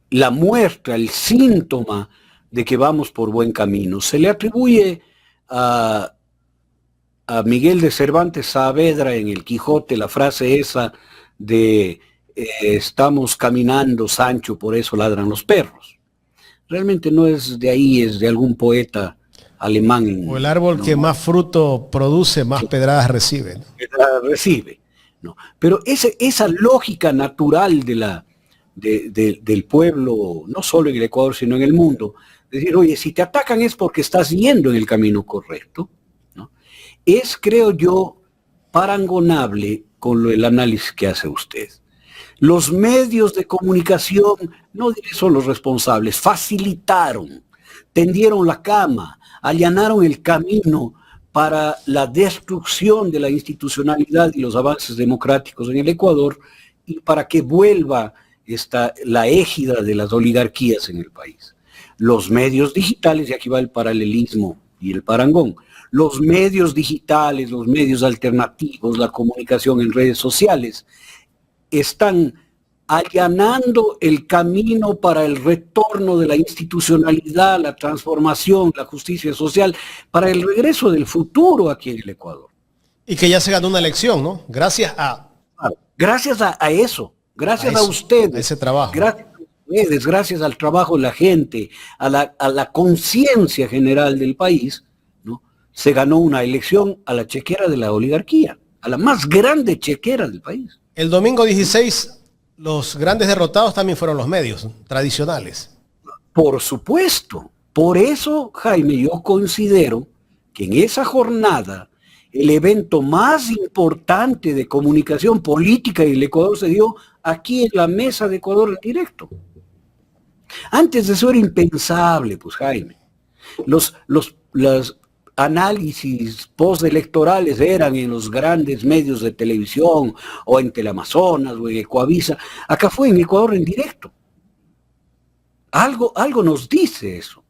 la muestra, el síntoma de que vamos por buen camino. Se le atribuye a Miguel de Cervantes Saavedra en el Quijote la frase esa de estamos caminando, Sancho, por eso ladran los perros. Realmente no es de ahí, es de algún poeta alemán.
O el árbol que más fruto produce, más pedradas recibe, ¿no?
Pedradas recibe, ¿no? Pero esa lógica natural del pueblo, no solo en el Ecuador, sino en el mundo, decir, oye, si te atacan es porque estás yendo en el camino correcto, ¿no? Es, creo yo, parangonable con el análisis que hace usted. Los medios de comunicación, no son los responsables, facilitaron, tendieron la cama, allanaron el camino para la destrucción de la institucionalidad y los avances democráticos en el Ecuador y para que vuelva la égida de las oligarquías en el país. Los medios digitales, y aquí va el paralelismo y el parangón, los medios digitales, los medios alternativos, la comunicación en redes sociales, están allanando el camino para el retorno de la institucionalidad, la transformación, la justicia social, para el regreso del futuro aquí en el Ecuador.
Y que ya se ganó una elección, ¿no? Gracias a
eso, gracias a ustedes,
a ese trabajo.
Gracias a ustedes, gracias al trabajo de la gente, a la conciencia general del país, ¿no? Se ganó una elección a la chequera de la oligarquía, a la más grande chequera del país.
El domingo 16, los grandes derrotados también fueron los medios tradicionales.
Por supuesto. Por eso, Jaime, yo considero que en esa jornada el evento más importante de comunicación política en el Ecuador se dio aquí en la mesa de Ecuador en directo. Antes de eso era impensable, pues, Jaime. Los análisis postelectorales eran en los grandes medios de televisión o en Teleamazonas o en Ecuavisa. Acá fue en Ecuador en directo. Algo nos dice eso.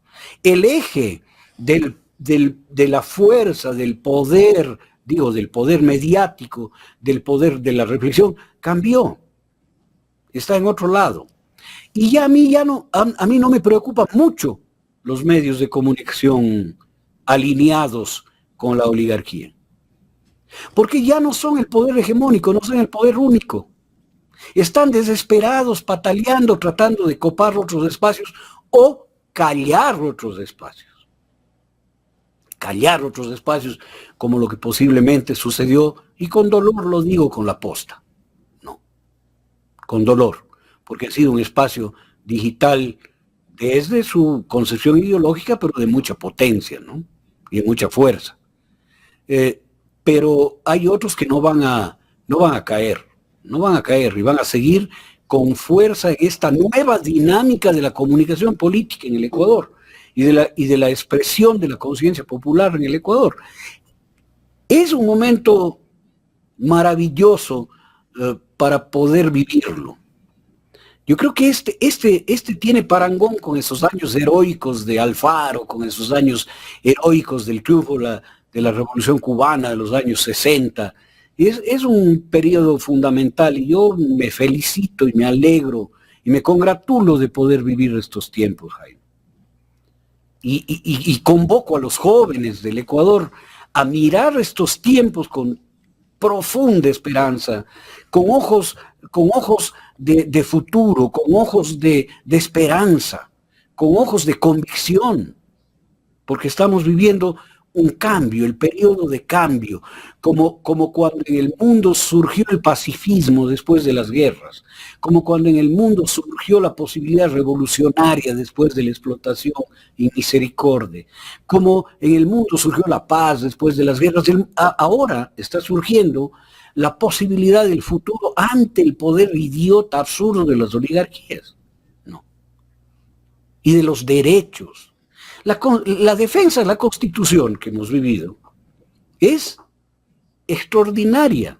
El eje de la fuerza, del poder, del poder mediático, del poder de la reflexión, cambió. Está en otro lado. Y a mí no me preocupa mucho los medios de comunicación alineados con la oligarquía. Porque ya no son el poder hegemónico, no son el poder único. Están desesperados, pataleando, tratando de copar otros espacios o callar otros espacios. Callar otros espacios, como lo que posiblemente sucedió, y con dolor lo digo, con la Posta. No, con dolor, porque ha sido un espacio digital desde su concepción ideológica, pero de mucha potencia, ¿no? Y de mucha fuerza. Pero hay otros que no van a caer y van a seguir con fuerza en esta nueva dinámica de la comunicación política en el Ecuador y de la expresión de la conciencia popular en el Ecuador. Es un momento maravilloso para poder vivirlo. Yo creo que este tiene parangón con esos años heroicos de Alfaro, con esos años heroicos del triunfo de la Revolución Cubana de los años 60. Es un periodo fundamental y yo me felicito y me alegro y me congratulo de poder vivir estos tiempos, Jaime. Y convoco a los jóvenes del Ecuador a mirar estos tiempos con profunda esperanza, con ojos de futuro, con ojos de esperanza, con ojos de convicción, porque estamos viviendo un cambio, el periodo de cambio, como cuando en el mundo surgió el pacifismo después de las guerras, como cuando en el mundo surgió la posibilidad revolucionaria después de la explotación y misericordia, como en el mundo surgió la paz después de las guerras. Ahora está surgiendo la posibilidad del futuro ante el poder idiota, absurdo de las oligarquías, ¿no? Y de los derechos. La defensa de la Constitución que hemos vivido es extraordinaria,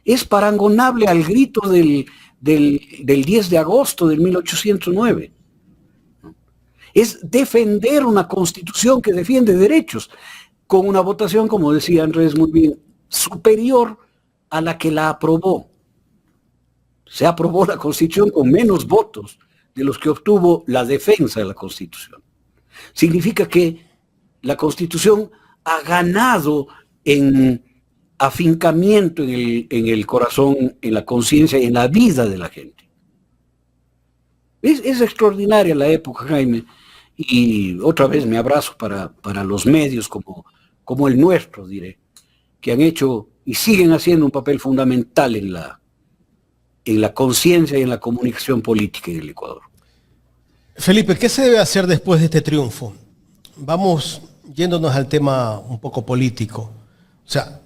es parangonable al grito del 10 de agosto de 1809. Es defender una Constitución que defiende derechos, con una votación, como decía Andrés muy bien, superior a la que la aprobó. Se aprobó la Constitución con menos votos de los que obtuvo la defensa de la Constitución. Significa que la Constitución ha ganado en afincamiento en el corazón, en la conciencia y en la vida de la gente. Es extraordinaria la época, Jaime, y otra vez me abrazo para los medios como el nuestro, diré, que han hecho y siguen haciendo un papel fundamental en la conciencia y en la comunicación política en el Ecuador.
Felipe, ¿qué se debe hacer después de este triunfo? Vamos yéndonos al tema un poco político. O sea,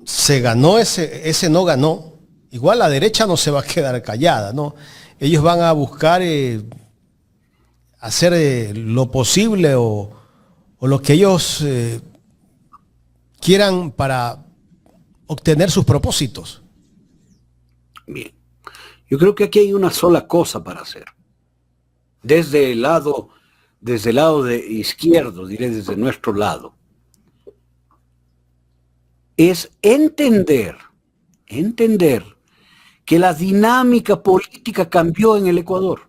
se ganó ese no ganó. Igual la derecha no se va a quedar callada, ¿no? Ellos van a buscar hacer lo posible o lo que ellos quieran para obtener sus propósitos.
Bien, yo creo que aquí hay una sola cosa para hacer. Desde el lado de izquierdo, diré desde nuestro lado, es entender que la dinámica política cambió en el Ecuador,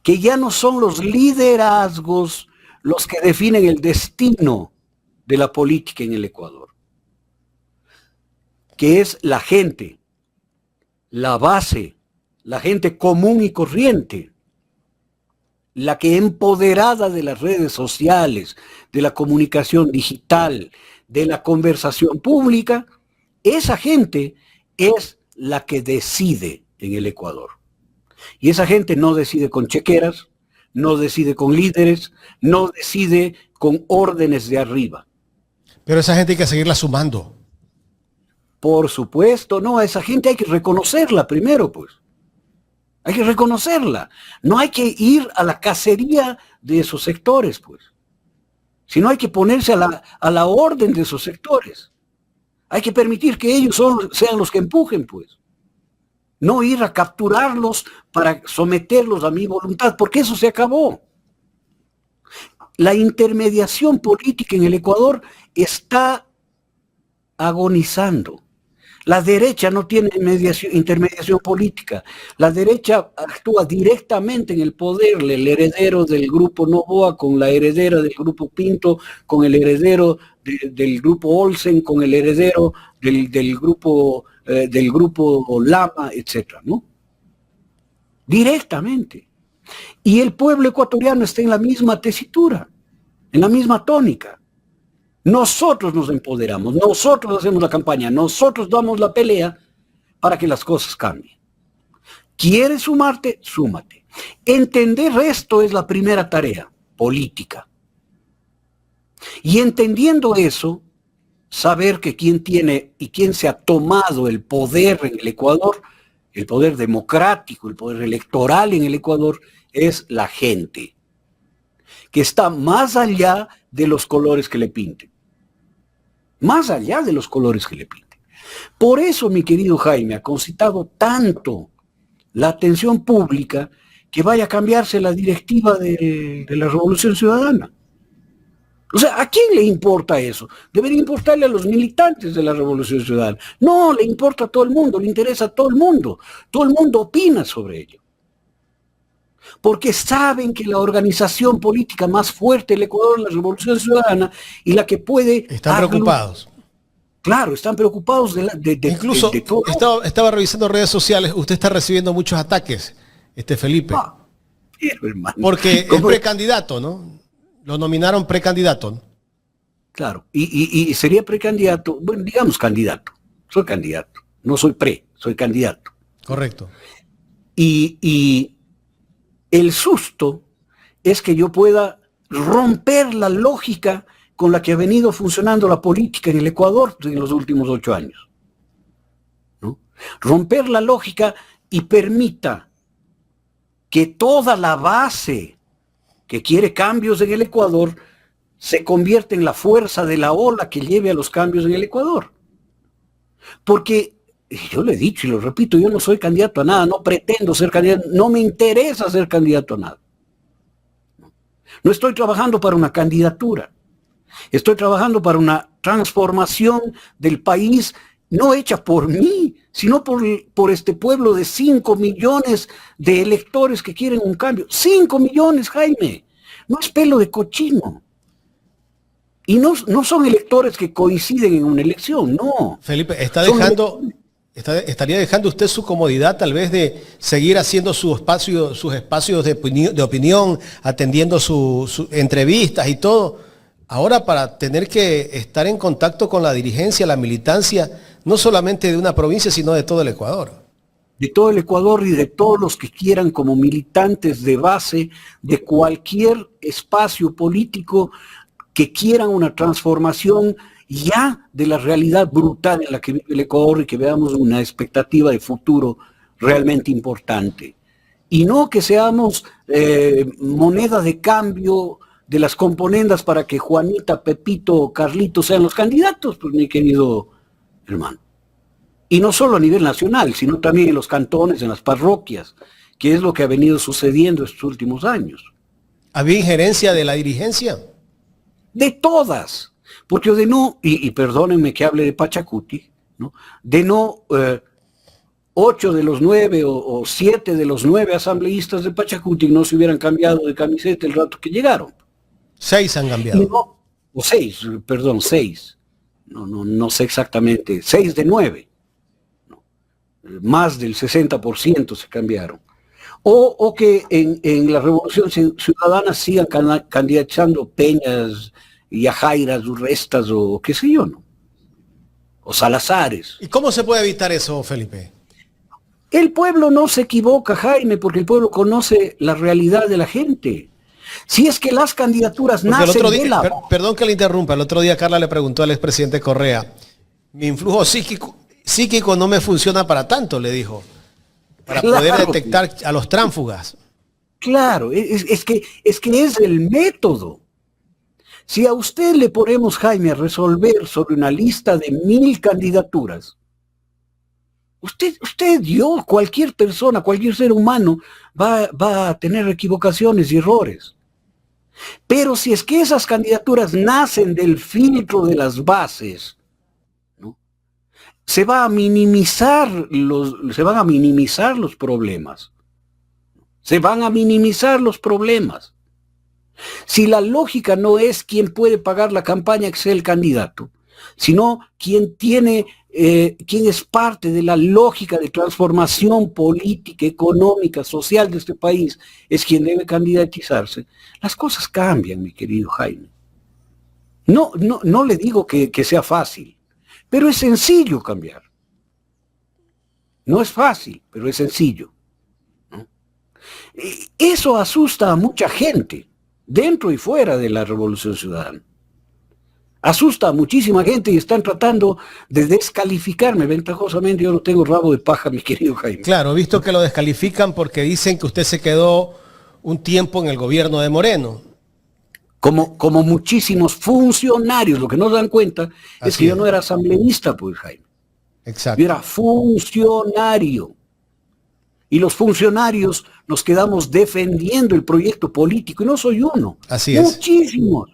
que ya no son los liderazgos los que definen el destino de la política en el Ecuador, que es la gente, la base, la gente común y corriente, la que empoderada de las redes sociales, de la comunicación digital, de la conversación pública, esa gente es la que decide en el Ecuador. Y esa gente no decide con chequeras, no decide con líderes, no decide con órdenes de arriba.
Pero esa gente hay que seguirla sumando.
Por supuesto, no, a esa gente hay que reconocerla primero, pues. Hay que reconocerla. No hay que ir a la cacería de esos sectores, pues. Sino hay que ponerse a la orden de esos sectores. Hay que permitir que ellos sean los que empujen, pues. No ir a capturarlos para someterlos a mi voluntad, porque eso se acabó. La intermediación política en el Ecuador está agonizando. La derecha no tiene intermediación política. La derecha actúa directamente en el poder, el heredero del grupo Noboa con la heredera del grupo Pinto, con el heredero del grupo Olsen, con el heredero del grupo Lama, etcétera, ¿no? Directamente. Y el pueblo ecuatoriano está en la misma tesitura, en la misma tónica. Nosotros nos empoderamos, nosotros hacemos la campaña, nosotros damos la pelea para que las cosas cambien. ¿Quieres sumarte? Súmate. Entender esto es la primera tarea política. Y entendiendo eso, saber que quien tiene y quien se ha tomado el poder en el Ecuador el poder democrático, el poder electoral en el Ecuador es la gente, que está más allá de los colores que le pinten. Más allá de los colores que le pinten. Por eso, mi querido Jaime, ha concitado tanto la atención pública que vaya a cambiarse la directiva de la Revolución Ciudadana. O sea, ¿a quién le importa eso? Debería importarle a los militantes de la Revolución Ciudadana. No, le importa a todo el mundo, le interesa a todo el mundo. Todo el mundo opina sobre ello. Porque saben que la organización política más fuerte del Ecuador es la Revolución Ciudadana y la que puede...
Están preocupados.
Claro, están preocupados
Incluso
de todo.
estaba revisando redes sociales, usted está recibiendo muchos ataques, Felipe.
Pero, hermano,
porque es precandidato, ¿no? Lo nominaron precandidato, ¿no?
Claro, y sería precandidato, bueno, digamos candidato. Soy candidato, no soy soy candidato.
Correcto.
Y el susto es que yo pueda romper la lógica con la que ha venido funcionando la política en el Ecuador en los últimos 8 años. ¿No? Romper la lógica y permita que toda la base que quiere cambios en el Ecuador se convierta en la fuerza de la ola que lleve a los cambios en el Ecuador. Porque yo le he dicho y lo repito, yo no soy candidato a nada, no pretendo ser candidato, no me interesa ser candidato a nada. No estoy trabajando para una candidatura. Estoy trabajando para una transformación del país, no hecha por mí, sino por este pueblo de 5 millones de electores que quieren un cambio. 5 millones, Jaime. No es pelo de cochino. Y no son electores que coinciden en una elección, no.
Felipe, estaría dejando usted su comodidad tal vez de seguir haciendo sus espacios de opinión, atendiendo sus entrevistas y todo. Ahora para tener que estar en contacto con la dirigencia, la militancia, no solamente de una provincia, sino de todo el Ecuador.
De todo el Ecuador y de todos los que quieran como militantes de base de cualquier espacio político que quieran una transformación ya de la realidad brutal en la que vive el Ecuador y que veamos una expectativa de futuro realmente importante. Y no que seamos moneda de cambio de las componendas para que Juanita, Pepito o Carlito sean los candidatos, pues mi querido hermano. Y no solo a nivel nacional, sino también en los cantones, en las parroquias, que es lo que ha venido sucediendo estos últimos años.
¿Había injerencia de la dirigencia?
De todas. Porque de no, y perdónenme que hable de Pachacuti, ¿no? De no 8 de los 9 o 7 de los 9 asambleístas de Pachacuti no se hubieran cambiado de camiseta el rato que llegaron.
6 han cambiado.
No, o 6, perdón, 6. No sé exactamente. 6 de 9. No. Más del 60% se cambiaron. O que en la Revolución Ciudadana sigan candidatando Peñas, Yajairas, Urrestas o qué sé yo, ¿no? O Salazares.
¿Y cómo se puede evitar eso, Felipe?
El pueblo no se equivoca, Jaime, porque el pueblo conoce la realidad de la gente. Si es que las candidaturas
porque
nacen de la...
Perdón que le interrumpa, el otro día Carla le preguntó al expresidente Correa, mi influjo psíquico no me funciona para tanto, le dijo, para poder detectar a los tránsfugas.
Claro, es que es el método. Si a usted le ponemos, Jaime, a resolver sobre una lista de 1000 candidaturas, cualquier persona, cualquier ser humano va a tener equivocaciones y errores. Pero si es que esas candidaturas nacen del filtro de las bases, ¿no? se van a minimizar los problemas. Se van a minimizar los problemas. Si la lógica no es quién puede pagar la campaña que sea el candidato, sino quién es parte de la lógica de transformación política, económica, social de este país, es quien debe candidatizarse, las cosas cambian, mi querido Jaime. No le digo que sea fácil, pero es sencillo cambiar. No es fácil, pero es sencillo, ¿no? Eso asusta a mucha gente, dentro y fuera de la Revolución Ciudadana. Asusta a muchísima gente y están tratando de descalificarme. Ventajosamente yo no tengo rabo de paja, mi querido Jaime.
Claro, visto que lo descalifican porque dicen que usted se quedó un tiempo en el gobierno de Moreno.
Como muchísimos funcionarios, lo que no se dan cuenta es que yo no era asambleísta, pues, Jaime.
Exacto.
Yo era funcionario. Y los funcionarios nos quedamos defendiendo el proyecto político, y no soy uno.
Así es.
Muchísimos.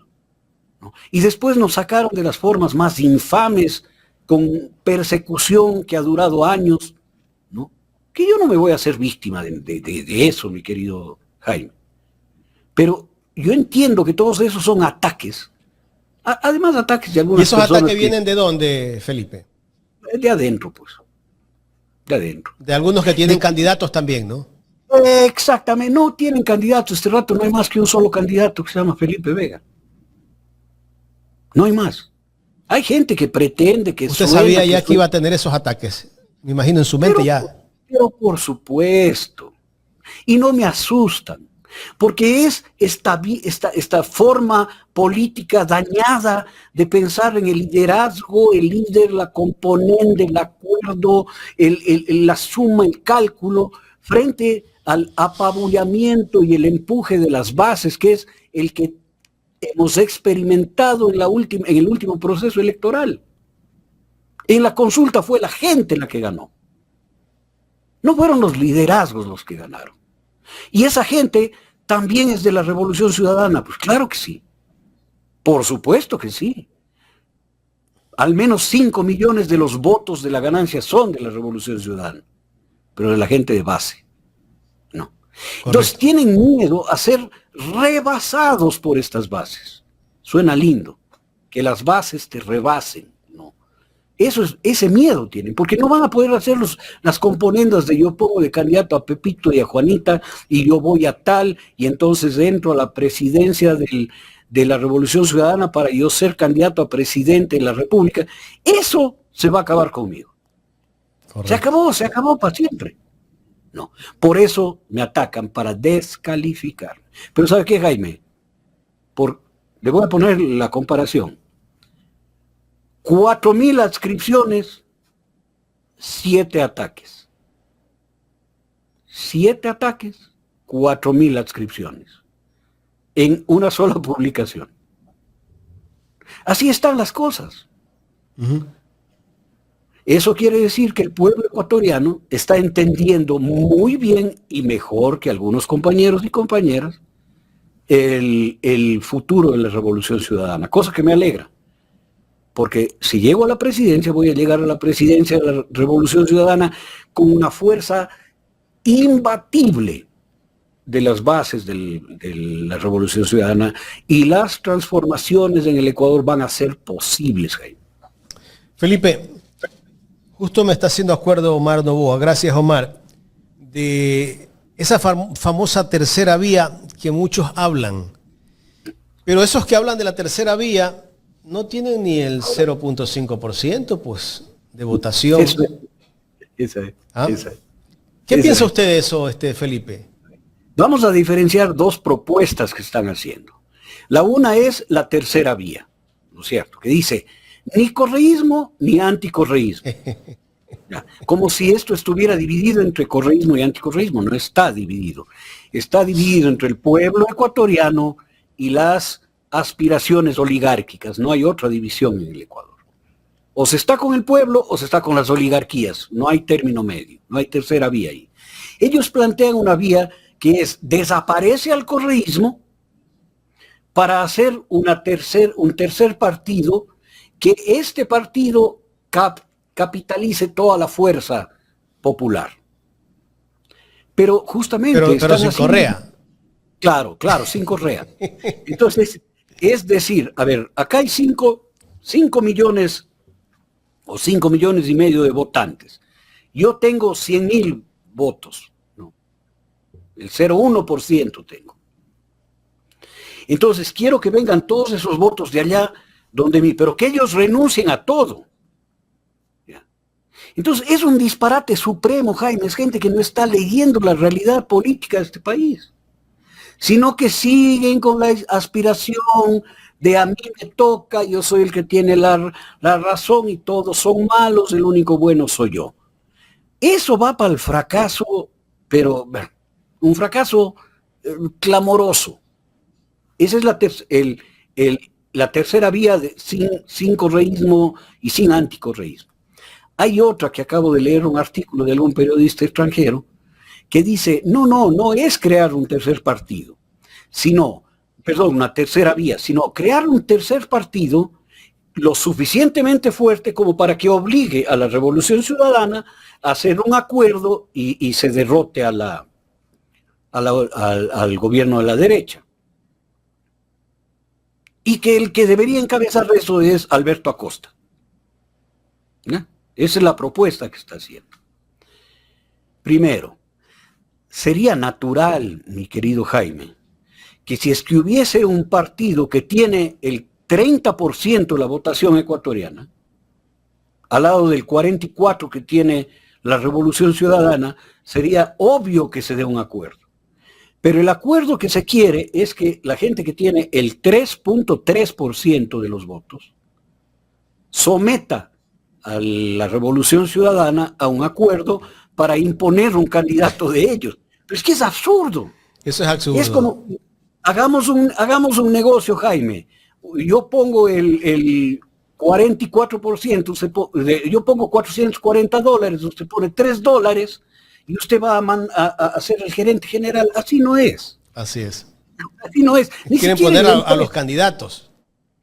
¿No? Y después nos sacaron de las formas más infames, con persecución que ha durado años, ¿no? Que yo no me voy a hacer víctima de eso, mi querido Jaime. Pero yo entiendo que todos esos son ataques. Además, ataques de algunas
¿Y esos
personas
ataques vienen de dónde, Felipe?
de adentro, pues. De adentro.
De algunos que tienen candidatos también, ¿no?
Exactamente, no tienen candidatos. Este rato no hay más que un solo candidato que se llama Felipe Vega. No hay más. Hay gente que pretende que...
Usted sabía ya que iba a tener esos ataques. Me imagino en su mente ya.
Pero por supuesto. Y no me asustan. Porque es esta forma política dañada de pensar en el liderazgo, el líder, la componente, el acuerdo, la suma, el cálculo, frente al apabullamiento y el empuje de las bases, que es el que hemos experimentado en el último proceso electoral. En la consulta fue la gente la que ganó. No fueron los liderazgos los que ganaron. Y esa gente también es de la Revolución Ciudadana. Pues claro que sí. Por supuesto que sí. Al menos 5 millones de los votos de la ganancia son de la Revolución Ciudadana. Pero de la gente de base. No. Correcto. Entonces tienen miedo a ser rebasados por estas bases. Suena lindo. Que las bases te rebasen. Ese miedo tienen, porque no van a poder hacer las componendas de yo pongo de candidato a Pepito y a Juanita y yo voy a tal y entonces entro a la presidencia de la Revolución Ciudadana para yo ser candidato a presidente de la República. Eso se va a acabar conmigo. Correcto. Se acabó para siempre. No, por eso me atacan, para descalificar. Pero ¿sabe qué, Jaime? Le voy a poner la comparación. 4,000 adscripciones, 7 ataques. 7 ataques, 4,000 adscripciones. En una sola publicación. Así están las cosas. Uh-huh. Eso quiere decir que el pueblo ecuatoriano está entendiendo muy bien y mejor que algunos compañeros y compañeras el futuro de la Revolución Ciudadana, cosa que me alegra. Porque si llego a la presidencia, voy a llegar a la presidencia de la Revolución Ciudadana con una fuerza imbatible de las bases de la Revolución Ciudadana, y las transformaciones en el Ecuador van a ser posibles, Jaime.
Felipe, justo me está haciendo acuerdo Omar Noboa, gracias Omar, de esa famosa tercera vía que muchos hablan. Pero esos que hablan de la tercera vía no tienen ni el 0.5% pues, de votación.
Esa es.
¿Qué piensa usted de eso, Felipe?
Vamos a diferenciar dos propuestas que están haciendo. La una es la tercera vía, ¿no es cierto? Que dice, ni correísmo ni anticorreísmo. Como si esto estuviera dividido entre correísmo y anticorreísmo. No está dividido. Está dividido entre el pueblo ecuatoriano y las aspiraciones oligárquicas. No hay otra división en el Ecuador. O se está con el pueblo o se está con las oligarquías. No hay término medio, no hay tercera vía ahí. Ellos plantean una vía que es desaparece al correísmo para hacer un tercer partido, que este partido capitalice toda la fuerza popular. Pero justamente...
Pero sin Correa.
Claro, sin Correa. Entonces, es decir, a ver, acá hay 5 millones o 5 millones y medio de votantes. Yo tengo 100,000 votos, ¿no? El 0,1% tengo. Entonces, quiero que vengan todos esos votos de allá donde mí, pero que ellos renuncien a todo. ¿Ya? Entonces, es un disparate supremo, Jaime. Es gente que no está leyendo la realidad política de este país, sino que siguen con la aspiración de a mí me toca, yo soy el que tiene la razón y todos son malos, el único bueno soy yo. Eso va para el fracaso, pero un fracaso clamoroso. Esa es la tercera vía sin correísmo y sin anticorreísmo. Hay otra que acabo de leer, un artículo de algún periodista extranjero, que dice, no es crear un tercer partido, una tercera vía, sino crear un tercer partido lo suficientemente fuerte como para que obligue a la Revolución Ciudadana a hacer un acuerdo y se derrote al gobierno de la derecha. Y que el que debería encabezar eso es Alberto Acosta. ¿No? Esa es la propuesta que está haciendo. Primero, sería natural, mi querido Jaime, que si es que hubiese un partido que tiene el 30% de la votación ecuatoriana, al lado del 44% que tiene la Revolución Ciudadana, sería obvio que se dé un acuerdo. Pero el acuerdo que se quiere es que la gente que tiene el 3.3% de los votos someta a la Revolución Ciudadana a un acuerdo para imponer un candidato de ellos. Pero es que es absurdo.
Eso es absurdo.
Es como, hagamos un negocio, Jaime. Yo pongo el 44%, yo pongo $440, usted pone $3 y usted va a ser el gerente general. Así no es.
Así es.
Así no es.
Quieren poner a los candidatos.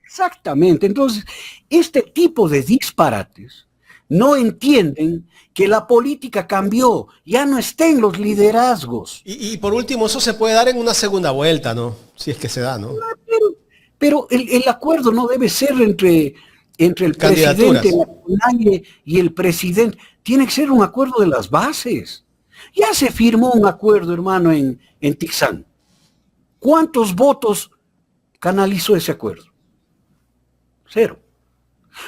Exactamente. Entonces, este tipo de disparates no entienden que la política cambió, ya no está en los liderazgos.
Y por último, eso se puede dar en una segunda vuelta, ¿no? Si es que se da, ¿no?
Pero el acuerdo no debe ser entre el presidente y el presidente. Tiene que ser un acuerdo de las bases. Ya se firmó un acuerdo, hermano, en Tixán. ¿Cuántos votos canalizó ese acuerdo? 0.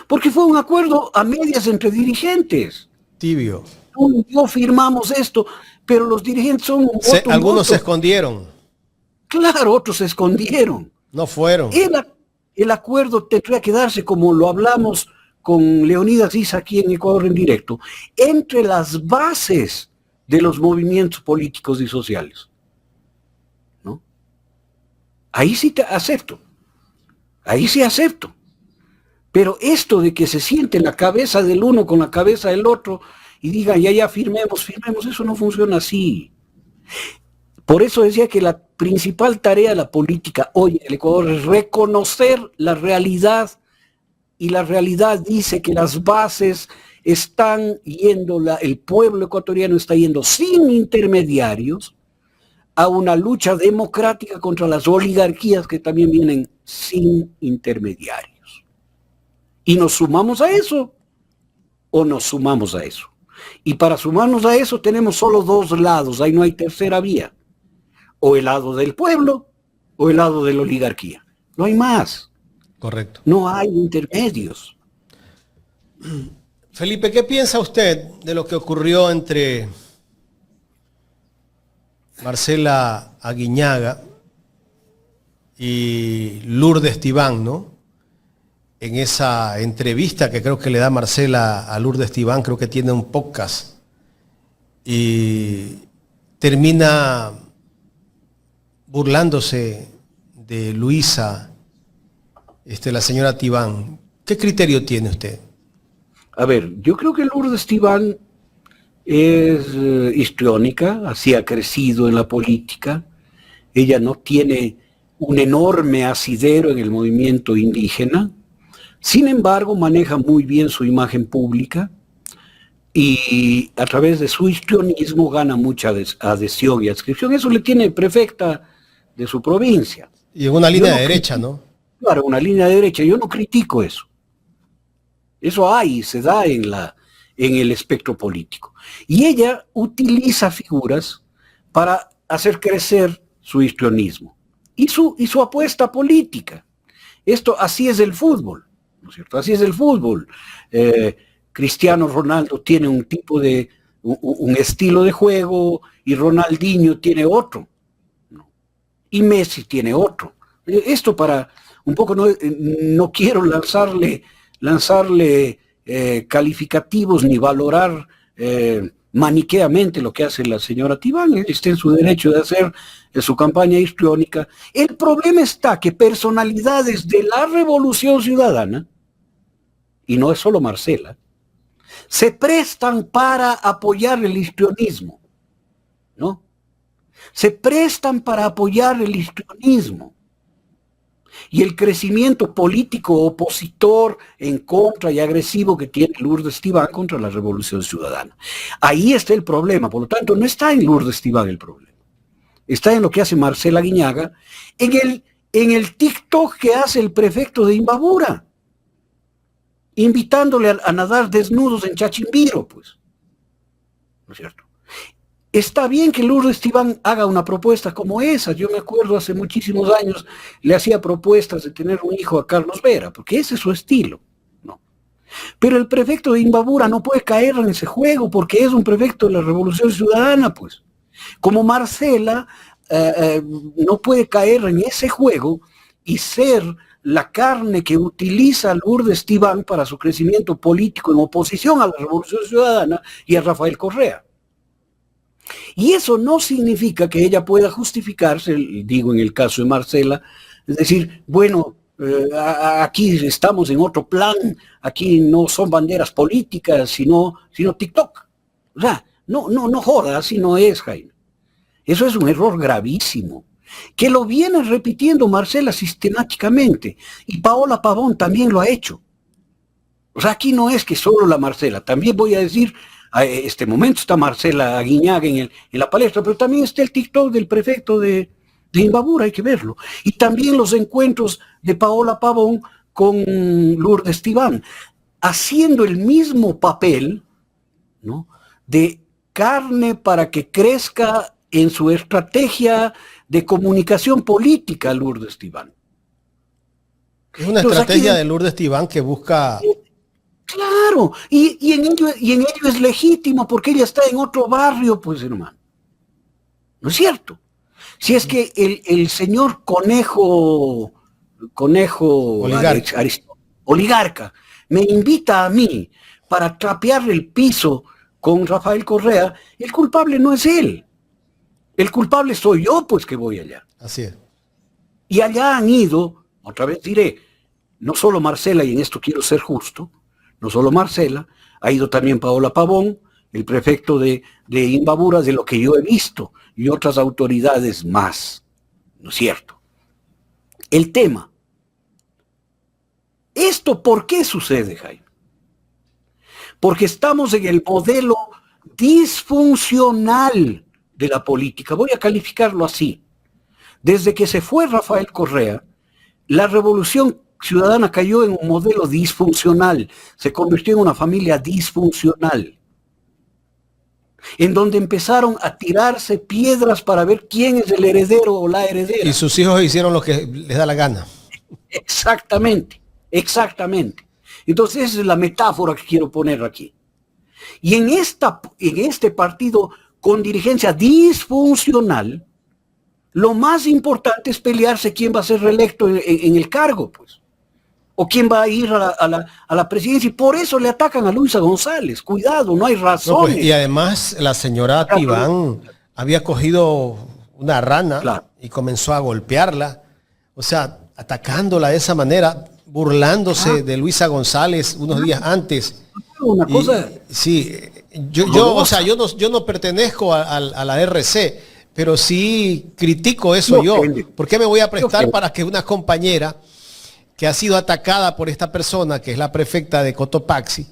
Porque fue un acuerdo a medias entre dirigentes.
Tibio.
Tú y yo firmamos esto, pero los dirigentes son
algunos se escondieron.
Claro, otros se escondieron.
No fueron.
El acuerdo tendría que darse, como lo hablamos con Leonidas Issa aquí en Ecuador en directo, entre las bases de los movimientos políticos y sociales. ¿No? Ahí sí te acepto. Ahí sí acepto. Pero esto de que se siente la cabeza del uno con la cabeza del otro y digan, ya, firmemos, eso no funciona así. Por eso decía que la principal tarea de la política hoy en el Ecuador es reconocer la realidad, y la realidad dice que las bases están yendo, el pueblo ecuatoriano está yendo sin intermediarios a una lucha democrática contra las oligarquías que también vienen sin intermediarios. ¿Y nos sumamos a eso o nos sumamos a eso? Y para sumarnos a eso tenemos solo dos lados, ahí no hay tercera vía. O el lado del pueblo o el lado de la oligarquía. No hay más.
Correcto.
No hay intermedios.
Felipe, ¿qué piensa usted de lo que ocurrió entre Marcela Aguiñaga y Lourdes Tibán, ¿no? En esa entrevista que creo que le da Marcela a Lourdes Tibán, creo que tiene un podcast, y termina burlándose de Luisa, la señora Tibán. ¿Qué criterio tiene usted?
A ver, yo creo que Lourdes Tibán es histriónica, así ha crecido en la política. Ella no tiene un enorme asidero en el movimiento indígena. Sin embargo, maneja muy bien su imagen pública y a través de su histrionismo gana mucha adhesión y adscripción. Eso le tiene prefecta de su provincia.
Y en una línea de derecha, ¿no?
Claro, una línea de derecha. Yo no critico eso. Eso se da en el espectro político. Y ella utiliza figuras para hacer crecer su histrionismo y su apuesta política. Así es el fútbol. ¿No es cierto? Así es el fútbol. Cristiano Ronaldo tiene un estilo de juego y Ronaldinho tiene otro, ¿no? Y Messi tiene otro. Esto para un poco no quiero lanzarle calificativos ni valorar maniqueamente lo que hace la señora Tibán. Él está en su derecho de hacer su campaña histriónica. El problema está que personalidades de la Revolución Ciudadana, y no es solo Marcela, se prestan para apoyar el histrionismo, ¿no? Se prestan para apoyar el histrionismo y el crecimiento político opositor en contra y agresivo que tiene Lourdes Tibán contra la Revolución Ciudadana. Ahí está el problema. Por lo tanto, no está en Lourdes Tibán el problema. Está en lo que hace Marcela Guiñaga, en el TikTok que hace el prefecto de Imbabura, invitándole a nadar desnudos en Chachimbiro, pues. ¿No es cierto? Está bien que Lourdes Tibán haga una propuesta como esa. Yo me acuerdo hace muchísimos años le hacía propuestas de tener un hijo a Carlos Vera, porque ese es su estilo, ¿no? Pero el prefecto de Imbabura no puede caer en ese juego porque es un prefecto de la Revolución Ciudadana, pues. Como Marcela no puede caer en ese juego y ser la carne que utiliza Lourdes Tibán para su crecimiento político en oposición a la Revolución Ciudadana y a Rafael Correa. Y eso no significa que ella pueda justificarse, digo en el caso de Marcela, es decir, bueno, aquí estamos en otro plan, aquí no son banderas políticas, sino TikTok. O sea, no joda, así no es, Jaime. Eso es un error gravísimo, que lo viene repitiendo Marcela sistemáticamente, y Paola Pavón también lo ha hecho. O sea, aquí no es que solo la Marcela, también voy a decir, a este momento está Marcela Guiñaga en la palestra, pero también está el TikTok del prefecto de Imbabura, hay que verlo. Y también los encuentros de Paola Pavón con Lourdes Tibán, haciendo el mismo papel, ¿no?, de carne para que crezca en su estrategia de comunicación política Lourdes Tibán.
Es una estrategia de Lourdes Tibán que busca...
Claro, y en ello es legítimo porque ella está en otro barrio, pues, hermano. ¿No es cierto? Si es que el señor Conejo oligarca me invita a mí para trapearle el piso con Rafael Correa, el culpable no es él. El culpable soy yo, pues, que voy allá.
Así es.
Y allá han ido, otra vez diré, no solo Marcela, y en esto quiero ser justo, no solo Marcela, ha ido también Paola Pavón, el prefecto de Imbabura, de lo que yo he visto, y otras autoridades más, ¿no es cierto? El tema. ¿Esto por qué sucede, Jaime? Porque estamos en el modelo disfuncional de la política. Voy a calificarlo así. Desde que se fue Rafael Correa, la Revolución Ciudadana cayó en un modelo disfuncional, se convirtió en una familia disfuncional, en donde empezaron a tirarse piedras para ver quién es el heredero o la heredera.
Y sus hijos hicieron lo que les da la gana.
Exactamente, exactamente. Entonces esa es la metáfora que quiero poner aquí. Y en este partido con dirigencia disfuncional, lo más importante es pelearse quién va a ser reelecto en el cargo, pues. O quién va a ir a la presidencia. Y por eso le atacan a Luisa González. Cuidado, no hay razones.
No, pues, y además la señora Tibán había cogido una rana, claro, y comenzó a golpearla. O sea, atacándola de esa manera, burlándose de Luisa González unos días antes.
Una cosa...
Sí, yo no pertenezco a la RC, pero sí critico eso yo. ¿Por qué me voy a prestar para que una compañera que ha sido atacada por esta persona, que es la prefecta de Cotopaxi,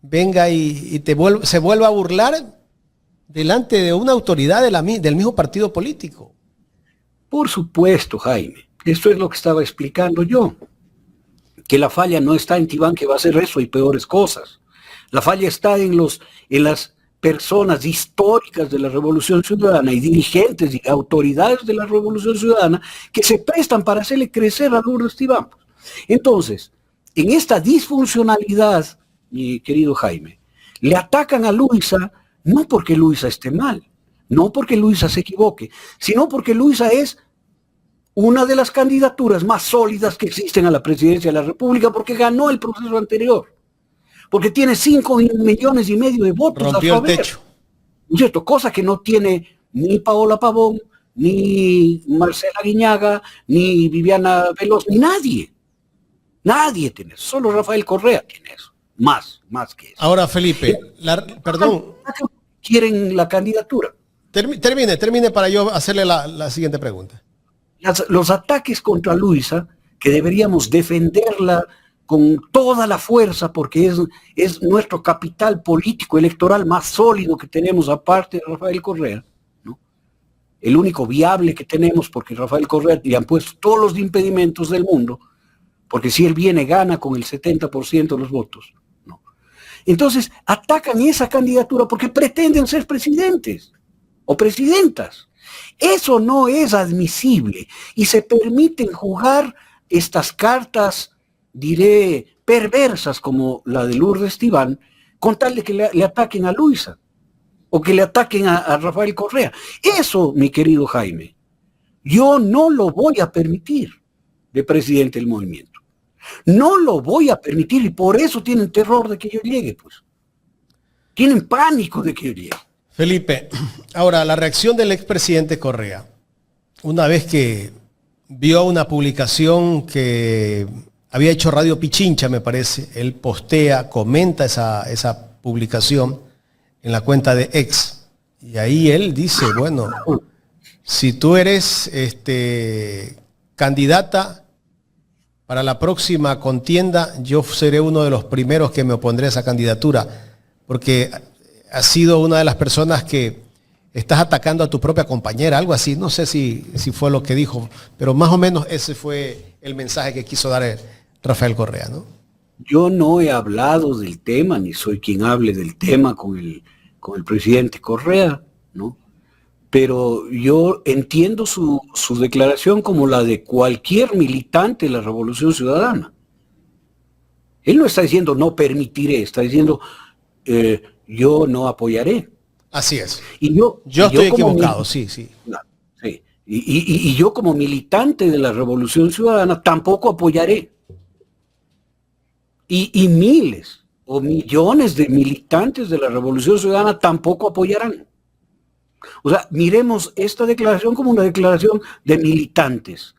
venga y se vuelva a burlar delante de una autoridad del mismo partido político?
Por supuesto, Jaime. Esto es lo que estaba explicando yo. Que la falla no está en Tibán, que va a hacer eso y peores cosas. La falla está en las personas históricas de la Revolución Ciudadana y dirigentes y autoridades de la Revolución Ciudadana que se prestan para hacerle crecer a Lourdes Tibán. Entonces, en esta disfuncionalidad, mi querido Jaime, le atacan a Luisa no porque Luisa esté mal, no porque Luisa se equivoque, sino porque Luisa es una de las candidaturas más sólidas que existen a la presidencia de la República porque ganó el proceso anterior, porque tiene 5,5 millones de votos
Rompió
a
el
favor.
techo.
¿Cierto? Cosa que no tiene ni Paola Pavón, ni Marcela Guiñaga, ni Viviana Veloz, ni nadie. Nadie tiene eso. Solo Rafael Correa tiene eso. Más que eso.
Ahora, Felipe, perdón.
Quieren la candidatura.
Termine para yo hacerle la siguiente pregunta.
Los ataques contra Luisa, que deberíamos defenderla con toda la fuerza, porque es nuestro capital político electoral más sólido que tenemos, aparte de Rafael Correa, ¿no? El único viable que tenemos, porque Rafael Correa le han puesto todos los impedimentos del mundo, porque si él viene, gana con el 70% de los votos, ¿no? Entonces, atacan esa candidatura porque pretenden ser presidentes o presidentas. Eso no es admisible y se permiten jugar estas cartas, diré, perversas como la de Lourdes Tibán, con tal de que le ataquen a Luisa o que le ataquen a Rafael Correa. Eso, mi querido Jaime, yo no lo voy a permitir de presidente del movimiento. No lo voy a permitir y por eso tienen terror de que yo llegue, pues. Tienen pánico de que yo llegue.
Felipe, ahora la reacción del expresidente Correa, una vez que vio una publicación que había hecho Radio Pichincha, me parece, él postea, comenta esa publicación en la cuenta de X, y ahí él dice, bueno, si tú eres candidata para la próxima contienda, yo seré uno de los primeros que me opondré a esa candidatura, porque has sido una de las personas que estás atacando a tu propia compañera, algo así, no sé si fue lo que dijo, pero más o menos ese fue el mensaje que quiso dar Rafael Correa, ¿no?
Yo no he hablado del tema, ni soy quien hable del tema con el presidente Correa, ¿no? Pero yo entiendo su declaración como la de cualquier militante de la Revolución Ciudadana. Él no está diciendo no permitiré, está diciendo yo no apoyaré.
Así es.
Yo
estoy equivocado, sí.
No, sí. Y yo como militante de la Revolución Ciudadana tampoco apoyaré. Y miles o millones de militantes de la Revolución Ciudadana tampoco apoyarán. O sea, miremos esta declaración como una declaración de militantes.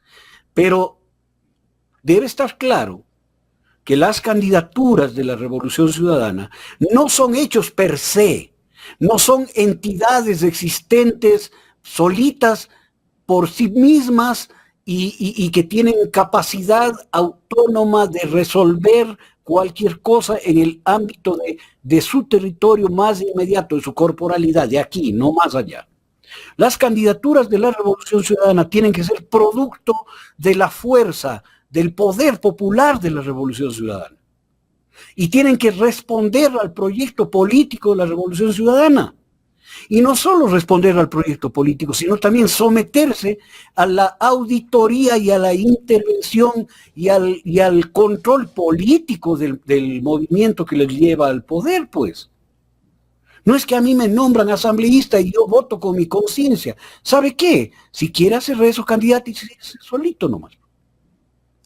Pero debe estar claro que las candidaturas de la Revolución Ciudadana no son hechos per se, no son entidades existentes solitas por sí mismas y que tienen capacidad autónoma de resolver cualquier cosa en el ámbito de su territorio más inmediato, de su corporalidad, de aquí, no más allá. Las candidaturas de la Revolución Ciudadana tienen que ser producto de la fuerza, del poder popular de la Revolución Ciudadana. Y tienen que responder al proyecto político de la Revolución Ciudadana. Y no solo responder al proyecto político, sino también someterse a la auditoría y a la intervención y al control político del movimiento que les lleva al poder, pues. No es que a mí me nombran asambleísta y yo voto con mi conciencia. ¿Sabe qué? Si quiere hacer eso, candidato, solito nomás.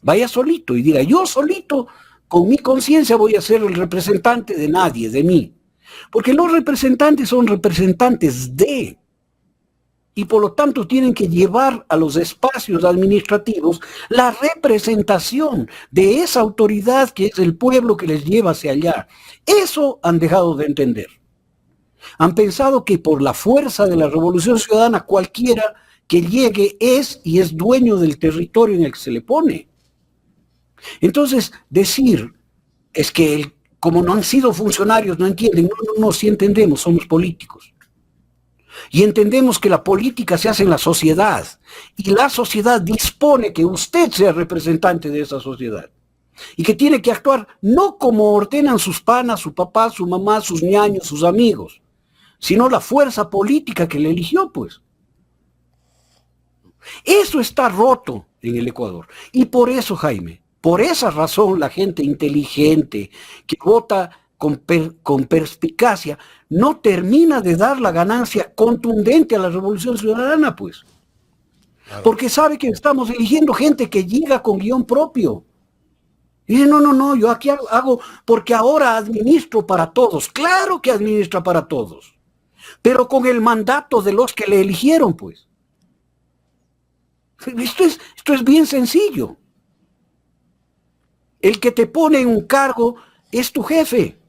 Vaya solito y diga, yo solito, con mi conciencia voy a ser el representante de nadie, de mí. Porque los representantes son representantes de, y por lo tanto tienen que llevar a los espacios administrativos la representación de esa autoridad que es el pueblo que les lleva hacia allá. Eso han dejado de entender. Han pensado que por la fuerza de la Revolución Ciudadana cualquiera que llegue es y es dueño del territorio en el que se le pone. Entonces, decir es que como no han sido funcionarios, no entienden. No, sí entendemos, somos políticos. Y entendemos que la política se hace en la sociedad. Y la sociedad dispone que usted sea representante de esa sociedad. Y que tiene que actuar no como ordenan sus panas, su papá, su mamá, sus ñaños, sus amigos, sino la fuerza política que le eligió, pues. Eso está roto en el Ecuador. Y por eso, Jaime, por esa razón la gente inteligente que vota con perspicacia no termina de dar la ganancia contundente a la Revolución Ciudadana, pues. Porque sabe que estamos eligiendo gente que llega con guión propio. Y dice, no, yo aquí hago, porque ahora administro para todos. Claro que administra para todos, pero con el mandato de los que le eligieron, pues. Esto es bien sencillo. El que te pone en un cargo es tu jefe.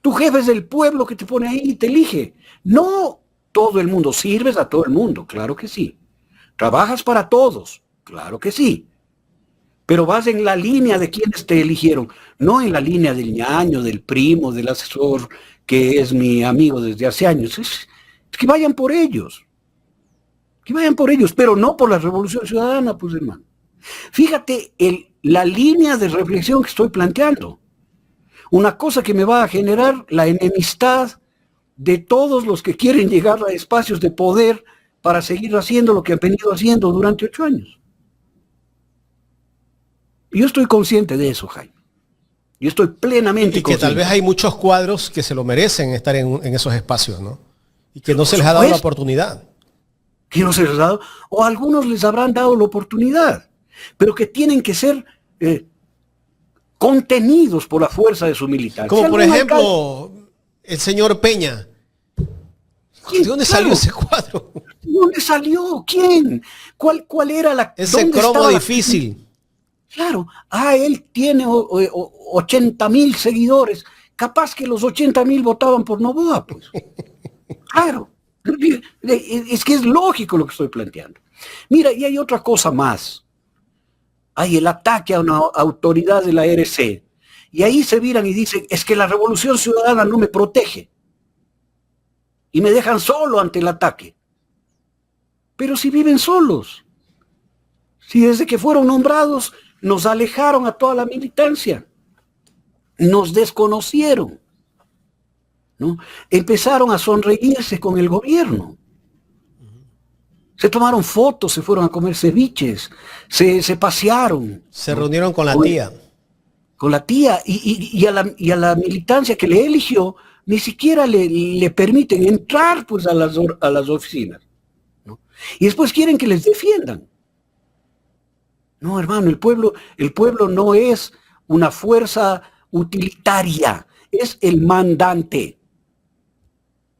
Tu jefe es el pueblo que te pone ahí y te elige. No todo el mundo. Sirves a todo el mundo, claro que sí. Trabajas para todos, claro que sí. Pero vas en la línea de quienes te eligieron, no en la línea del ñaño, del primo, del asesor, que es mi amigo desde hace años. Es que vayan por ellos. Que vayan por ellos, pero no por la Revolución Ciudadana, pues hermano. Fíjate la línea de reflexión que estoy planteando. Una cosa que me va a generar la enemistad de todos los que quieren llegar a espacios de poder para seguir haciendo lo que han venido haciendo durante 8 años. Yo estoy consciente de eso, Jaime. Yo estoy plenamente consciente.
Y que tal vez hay muchos cuadros que se lo merecen estar en esos espacios, ¿no? Y que no se les ha dado la oportunidad.
Que no se les ha dado, o a algunos les habrán dado la oportunidad, pero que tienen que ser contenidos por la fuerza de su militancia.
Como por ejemplo, el señor Peña. ¿De dónde salió ese cuadro?
¿De dónde salió? ¿Quién? ¿Cuál era la...
Ese cromo difícil.
Claro, él tiene 80,000 seguidores. Capaz que los 80,000 votaban por Noboa, pues. Claro. Es que es lógico lo que estoy planteando. Mira, y hay otra cosa más. Hay el ataque a una autoridad de la RC. Y ahí se viran y dicen, es que la Revolución Ciudadana no me protege. Y me dejan solo ante el ataque. Pero si viven solos. Si desde que fueron nombrados nos alejaron a toda la militancia. Nos desconocieron, ¿no? Empezaron a sonreírse con el gobierno. Se tomaron fotos, se fueron a comer ceviches, se pasearon.
Se reunieron con la tía.
Con la tía y a la militancia que le eligió, ni siquiera le permiten entrar pues, a las oficinas, ¿no? Y después quieren que les defiendan. No, hermano, el pueblo no es una fuerza utilitaria, es el mandante.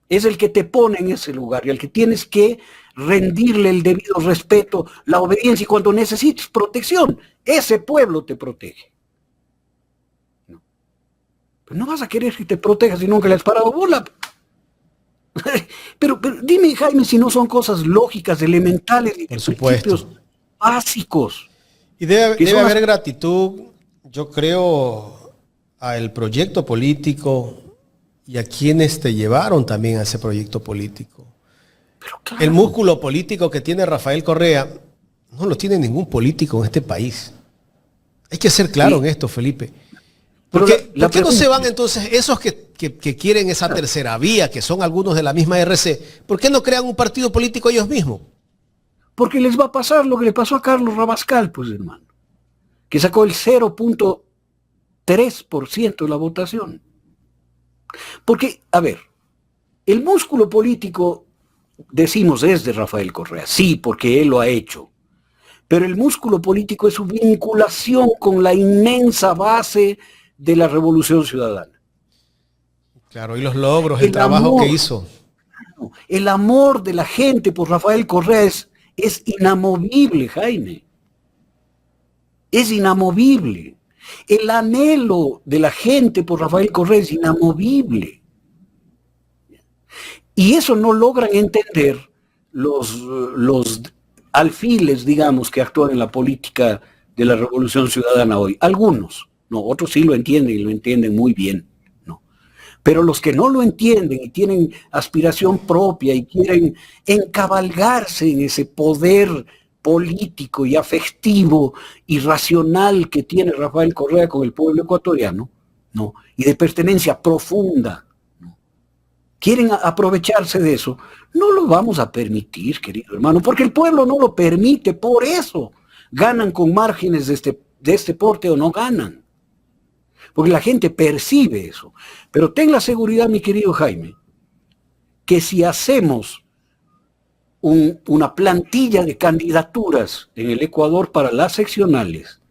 Es el que te pone en ese lugar y al que tienes que rendirle el debido respeto, la obediencia, y cuando necesites protección, ese pueblo te protege. No, pero no vas a querer que te proteja si nunca le has parado bola. Pero dime, Jaime, si no son cosas lógicas, elementales y principios básicos.
Y debe haber gratitud, yo creo, al proyecto político y a quienes te llevaron también a ese proyecto político. Pero claro, el músculo político que tiene Rafael Correa no lo tiene ningún político en este país. Hay que ser claro en esto, Felipe. ¿Por qué no se van entonces esos que quieren esa tercera vía, que son algunos de la misma RC? ¿Por qué no crean un partido político ellos mismos?
Porque les va a pasar lo que le pasó a Carlos Rabascal, pues hermano, que sacó el 0.3% de la votación. Porque, a ver, el músculo político, decimos, es de Rafael Correa, sí, porque él lo ha hecho, pero el músculo político es su vinculación con la inmensa base de la Revolución Ciudadana.
Claro, y los logros, el trabajo que hizo.
El amor de la gente por Rafael Correa es inamovible, Jaime. Es inamovible. El anhelo de la gente por Rafael Correa es inamovible. Y eso no logran entender los alfiles, digamos, que actúan en la política de la Revolución Ciudadana hoy. Algunos, no, otros sí lo entienden y lo entienden muy bien, ¿no? Pero los que no lo entienden y tienen aspiración propia y quieren encabalgarse en ese poder político y afectivo y racional que tiene Rafael Correa con el pueblo ecuatoriano, ¿no? Y de pertenencia profunda, ¿no? Quieren aprovecharse de eso. No lo vamos a permitir, querido hermano, porque el pueblo no lo permite. Por eso ganan con márgenes de este porte o no ganan. Porque la gente percibe eso. Pero ten la seguridad, mi querido Jaime, que si hacemos una plantilla de candidaturas en el Ecuador para las seccionales,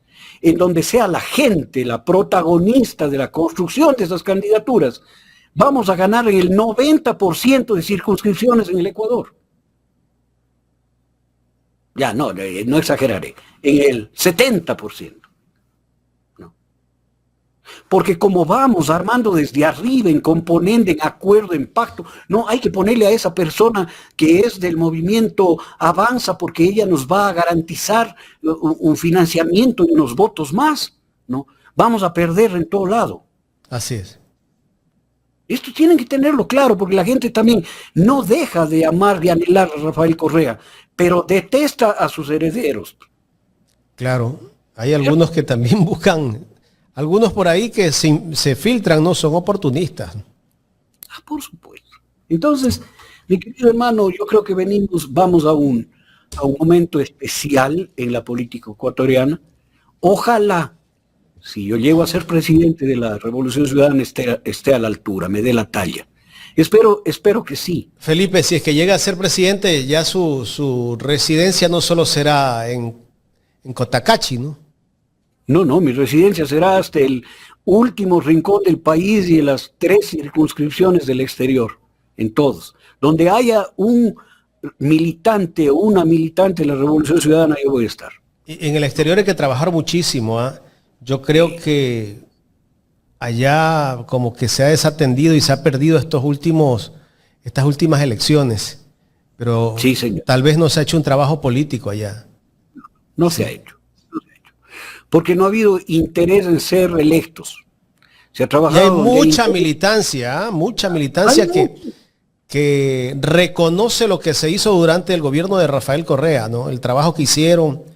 en donde sea la gente la protagonista de la construcción de esas candidaturas, vamos a ganar en el 90% de circunscripciones en el Ecuador. Ya, no exageraré, en el 70%. ¿No? Porque como vamos armando desde arriba, en componente, en acuerdo, en pacto, no hay que ponerle a esa persona que es del movimiento Avanza, porque ella nos va a garantizar un financiamiento y unos votos más, ¿no? Vamos a perder en todo lado.
Así es.
Esto tienen que tenerlo claro, porque la gente también no deja de amar y anhelar a Rafael Correa, pero detesta a sus herederos.
Claro, hay algunos que también buscan, algunos por ahí que se filtran, no son oportunistas.
Por supuesto. Entonces, mi querido hermano, yo creo que vamos a un momento especial en la política ecuatoriana. Ojalá, si yo llego a ser presidente de la Revolución Ciudadana, esté a la altura, me dé la talla. Espero que sí.
Felipe, si es que llega a ser presidente, ya su residencia no solo será en Cotacachi, ¿no?
No, mi residencia será hasta el último rincón del país y en las 3 circunscripciones del exterior, en todos. Donde haya un militante o una militante de la Revolución Ciudadana, yo voy a estar.
Y en el exterior hay que trabajar muchísimo, ¿eh? Yo creo que allá como que se ha desatendido y se ha perdido estas últimas elecciones. Pero
sí, señor.
Tal vez no se ha hecho un trabajo político allá.
No se ha hecho. Porque no ha habido interés en ser electos. Se ha trabajado.
Y hay mucha militancia que reconoce lo que se hizo durante el gobierno de Rafael Correa, ¿no? El trabajo que hicieron,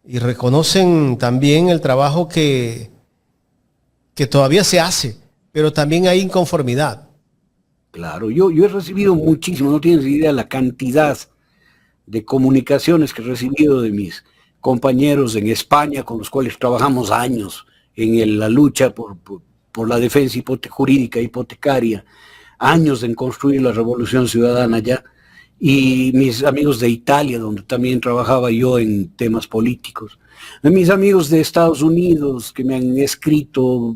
y reconocen también el trabajo que todavía se hace, pero también hay inconformidad.
Claro, yo he recibido muchísimo, no tienes idea la cantidad de comunicaciones que he recibido de mis compañeros en España, con los cuales trabajamos años en la lucha por la defensa jurídica hipotecaria, años en construir la Revolución Ciudadana allá, y mis amigos de Italia, donde también trabajaba yo en temas políticos, mis amigos de Estados Unidos que me han escrito,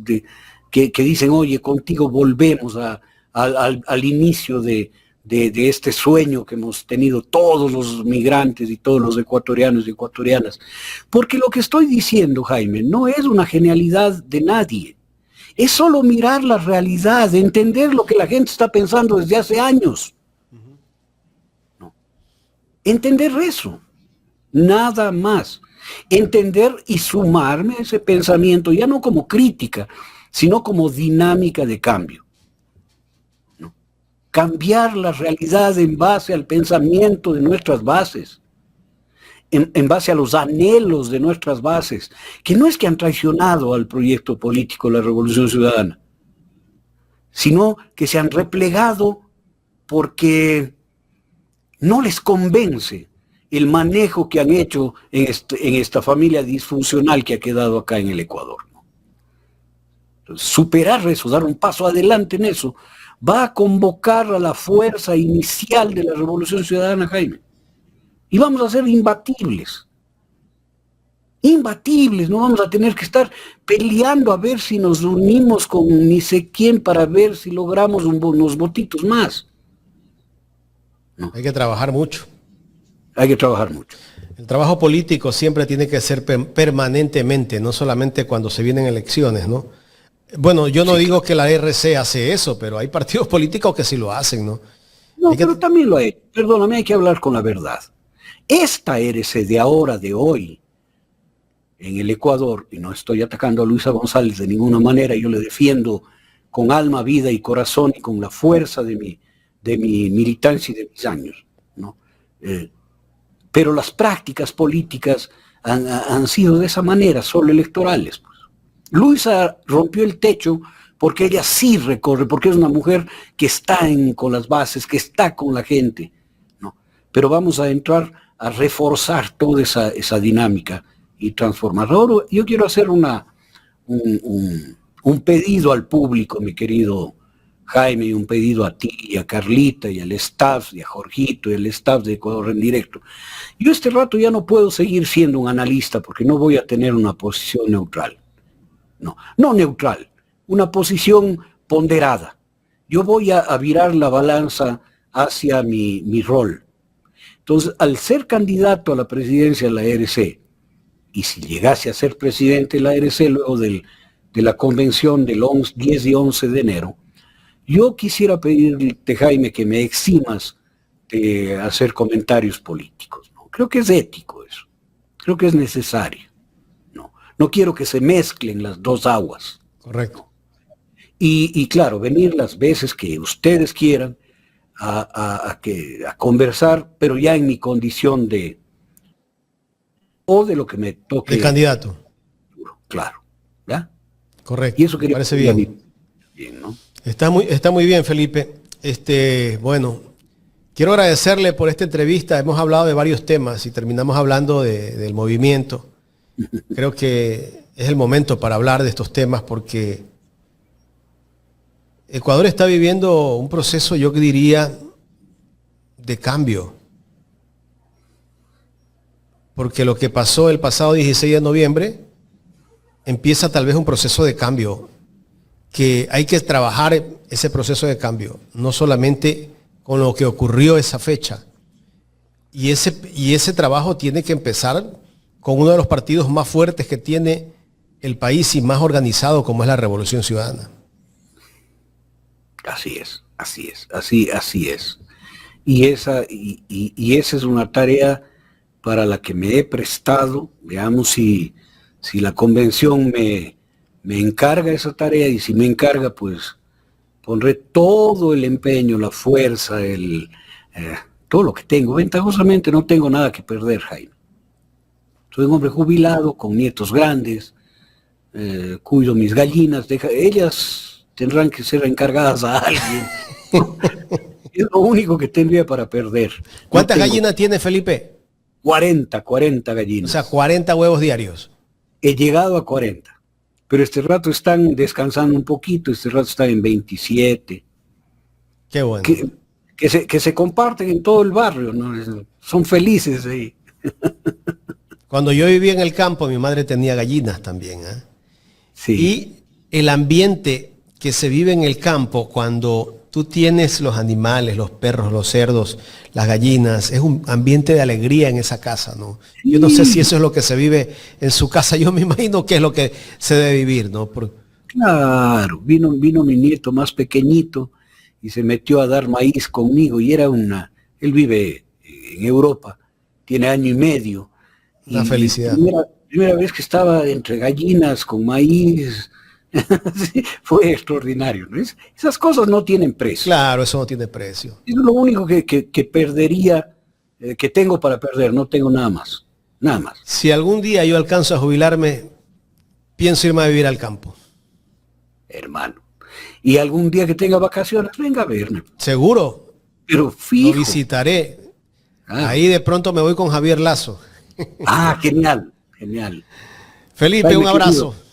que dicen, oye, contigo volvemos al inicio de este sueño que hemos tenido todos los migrantes y todos los ecuatorianos y ecuatorianas. Porque lo que estoy diciendo, Jaime, no es una genialidad de nadie. Es solo mirar la realidad, entender lo que la gente está pensando desde hace años. No. Entender eso, nada más. Entender y sumarme a ese pensamiento, ya no como crítica, sino como dinámica de cambio. ¿No? Cambiar la realidad en base al pensamiento de nuestras bases, en base a los anhelos de nuestras bases, que no es que han traicionado al proyecto político de la Revolución Ciudadana, sino que se han replegado porque no les convence el manejo que han hecho en esta familia disfuncional que ha quedado acá en el Ecuador. Entonces, superar eso, dar un paso adelante en eso, va a convocar a la fuerza inicial de la Revolución Ciudadana, Jaime. Y vamos a ser imbatibles. Imbatibles, no vamos a tener que estar peleando a ver si nos unimos con ni sé quién para ver si logramos unos votitos más.
No. Hay que trabajar mucho.
Hay que trabajar mucho.
El trabajo político siempre tiene que ser permanentemente, no solamente cuando se vienen elecciones, ¿no? Bueno, yo no digo que la RC hace eso, pero hay partidos políticos que sí lo hacen, ¿no?
No, pero también lo hay. Perdóname, hay que hablar con la verdad. Esta RC de ahora, de hoy, en el Ecuador, y no estoy atacando a Luisa González de ninguna manera, yo le defiendo con alma, vida y corazón y con la fuerza de mi militancia y de mis años, ¿no? Pero las prácticas políticas han sido de esa manera, solo electorales. Pues. Luisa rompió el techo porque ella sí recorre, porque es una mujer que está con las bases, que está con la gente, ¿no? Pero vamos a entrar a reforzar toda esa dinámica y transformarla. Ahora, yo quiero hacer un pedido al público, mi querido Jaime, y un pedido a ti, y a Carlita, y al staff, y a Jorgito, y al staff de Ecuador en Directo. Yo este rato ya no puedo seguir siendo un analista porque no voy a tener una posición neutral. No neutral, una posición ponderada. Yo voy a virar la balanza hacia mi rol. Entonces, al ser candidato a la presidencia de la ARC, y si llegase a ser presidente de la ARC luego de la convención del 10 y 11 de enero, yo quisiera pedirte, Jaime, que me eximas de hacer comentarios políticos, ¿no? Creo que es ético eso, creo que es necesario. No quiero que se mezclen las dos aguas.
Correcto.
Y claro, venir las veces que ustedes quieran a conversar, pero ya en mi condición de lo que me toque.
El candidato.
Claro, ¿ya?
Correcto.
Y eso quería
parece bien.
¿No?
Está muy bien, Felipe. Bueno, quiero agradecerle por esta entrevista. Hemos hablado de varios temas y terminamos hablando del movimiento. Creo que es el momento para hablar de estos temas porque Ecuador está viviendo un proceso, yo diría, de cambio. Porque lo que pasó el pasado 16 de noviembre empieza tal vez un proceso de cambio, que hay que trabajar ese proceso de cambio, no solamente con lo que ocurrió esa fecha. Y ese trabajo tiene que empezar con uno de los partidos más fuertes que tiene el país y más organizado como es la Revolución Ciudadana.
Así es. Y esa es una tarea para la que me he prestado. Veamos si la convención me encarga esa tarea, y si me encarga, pues pondré todo el empeño, la fuerza, todo lo que tengo. Ventajosamente no tengo nada que perder, Jaime. Soy un hombre jubilado, con nietos grandes, cuido mis gallinas, ellas tendrán que ser encargadas a alguien. Es lo único que tendría para perder.
¿Cuántas gallinas tiene, Felipe?
40 gallinas.
O sea, 40 huevos diarios.
He llegado a 40, pero este rato están descansando un poquito, este rato están en 27.
Qué bueno.
Que se comparten en todo el barrio, ¿no? Son felices ahí.
Cuando yo vivía en el campo, mi madre tenía gallinas también, ¿eh?
Sí.
Y el ambiente que se vive en el campo cuando tú tienes los animales, los perros, los cerdos, las gallinas, es un ambiente de alegría en esa casa, ¿no? Yo no sé si eso es lo que se vive en su casa, yo me imagino que es lo que se debe vivir, ¿no?
Claro, vino mi nieto más pequeñito y se metió a dar maíz conmigo y él vive en Europa, tiene año y medio.
Una felicidad.
Primera vez que estaba entre gallinas con maíz. Sí, fue extraordinario, ¿no? Esas cosas no tienen precio.
Claro, eso no tiene precio.
Es lo único que perdería, que tengo para perder, no tengo nada más.
Si algún día yo alcanzo a jubilarme, pienso irme a vivir al campo.
Hermano. Y algún día que tenga vacaciones, venga a verme.
¿Seguro?
Pero fijo.
Lo visitaré. Ahí de pronto me voy con Javier Lazo.
Genial.
Felipe,
Jaime,
un abrazo.
Querido.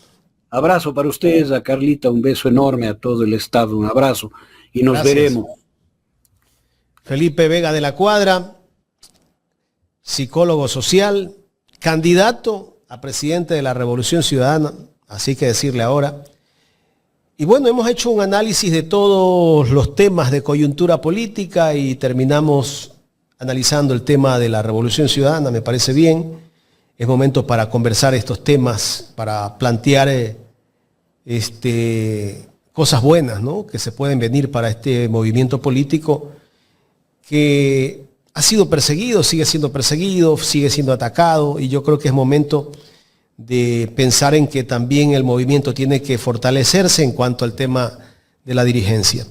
Abrazo para ustedes, a Carlita, un beso enorme, a todo el staff, un abrazo y nos veremos.
Felipe Vega de la Cuadra, psicólogo social, candidato a presidente de la Revolución Ciudadana, así que decirle ahora. Y bueno, hemos hecho un análisis de todos los temas de coyuntura política y terminamos analizando el tema de la Revolución Ciudadana, me parece bien. Es momento para conversar estos temas, para plantear cosas buenas, ¿no? Que se pueden venir para este movimiento político que ha sido perseguido, sigue siendo atacado, y yo creo que es momento de pensar en que también el movimiento tiene que fortalecerse en cuanto al tema de la dirigencia.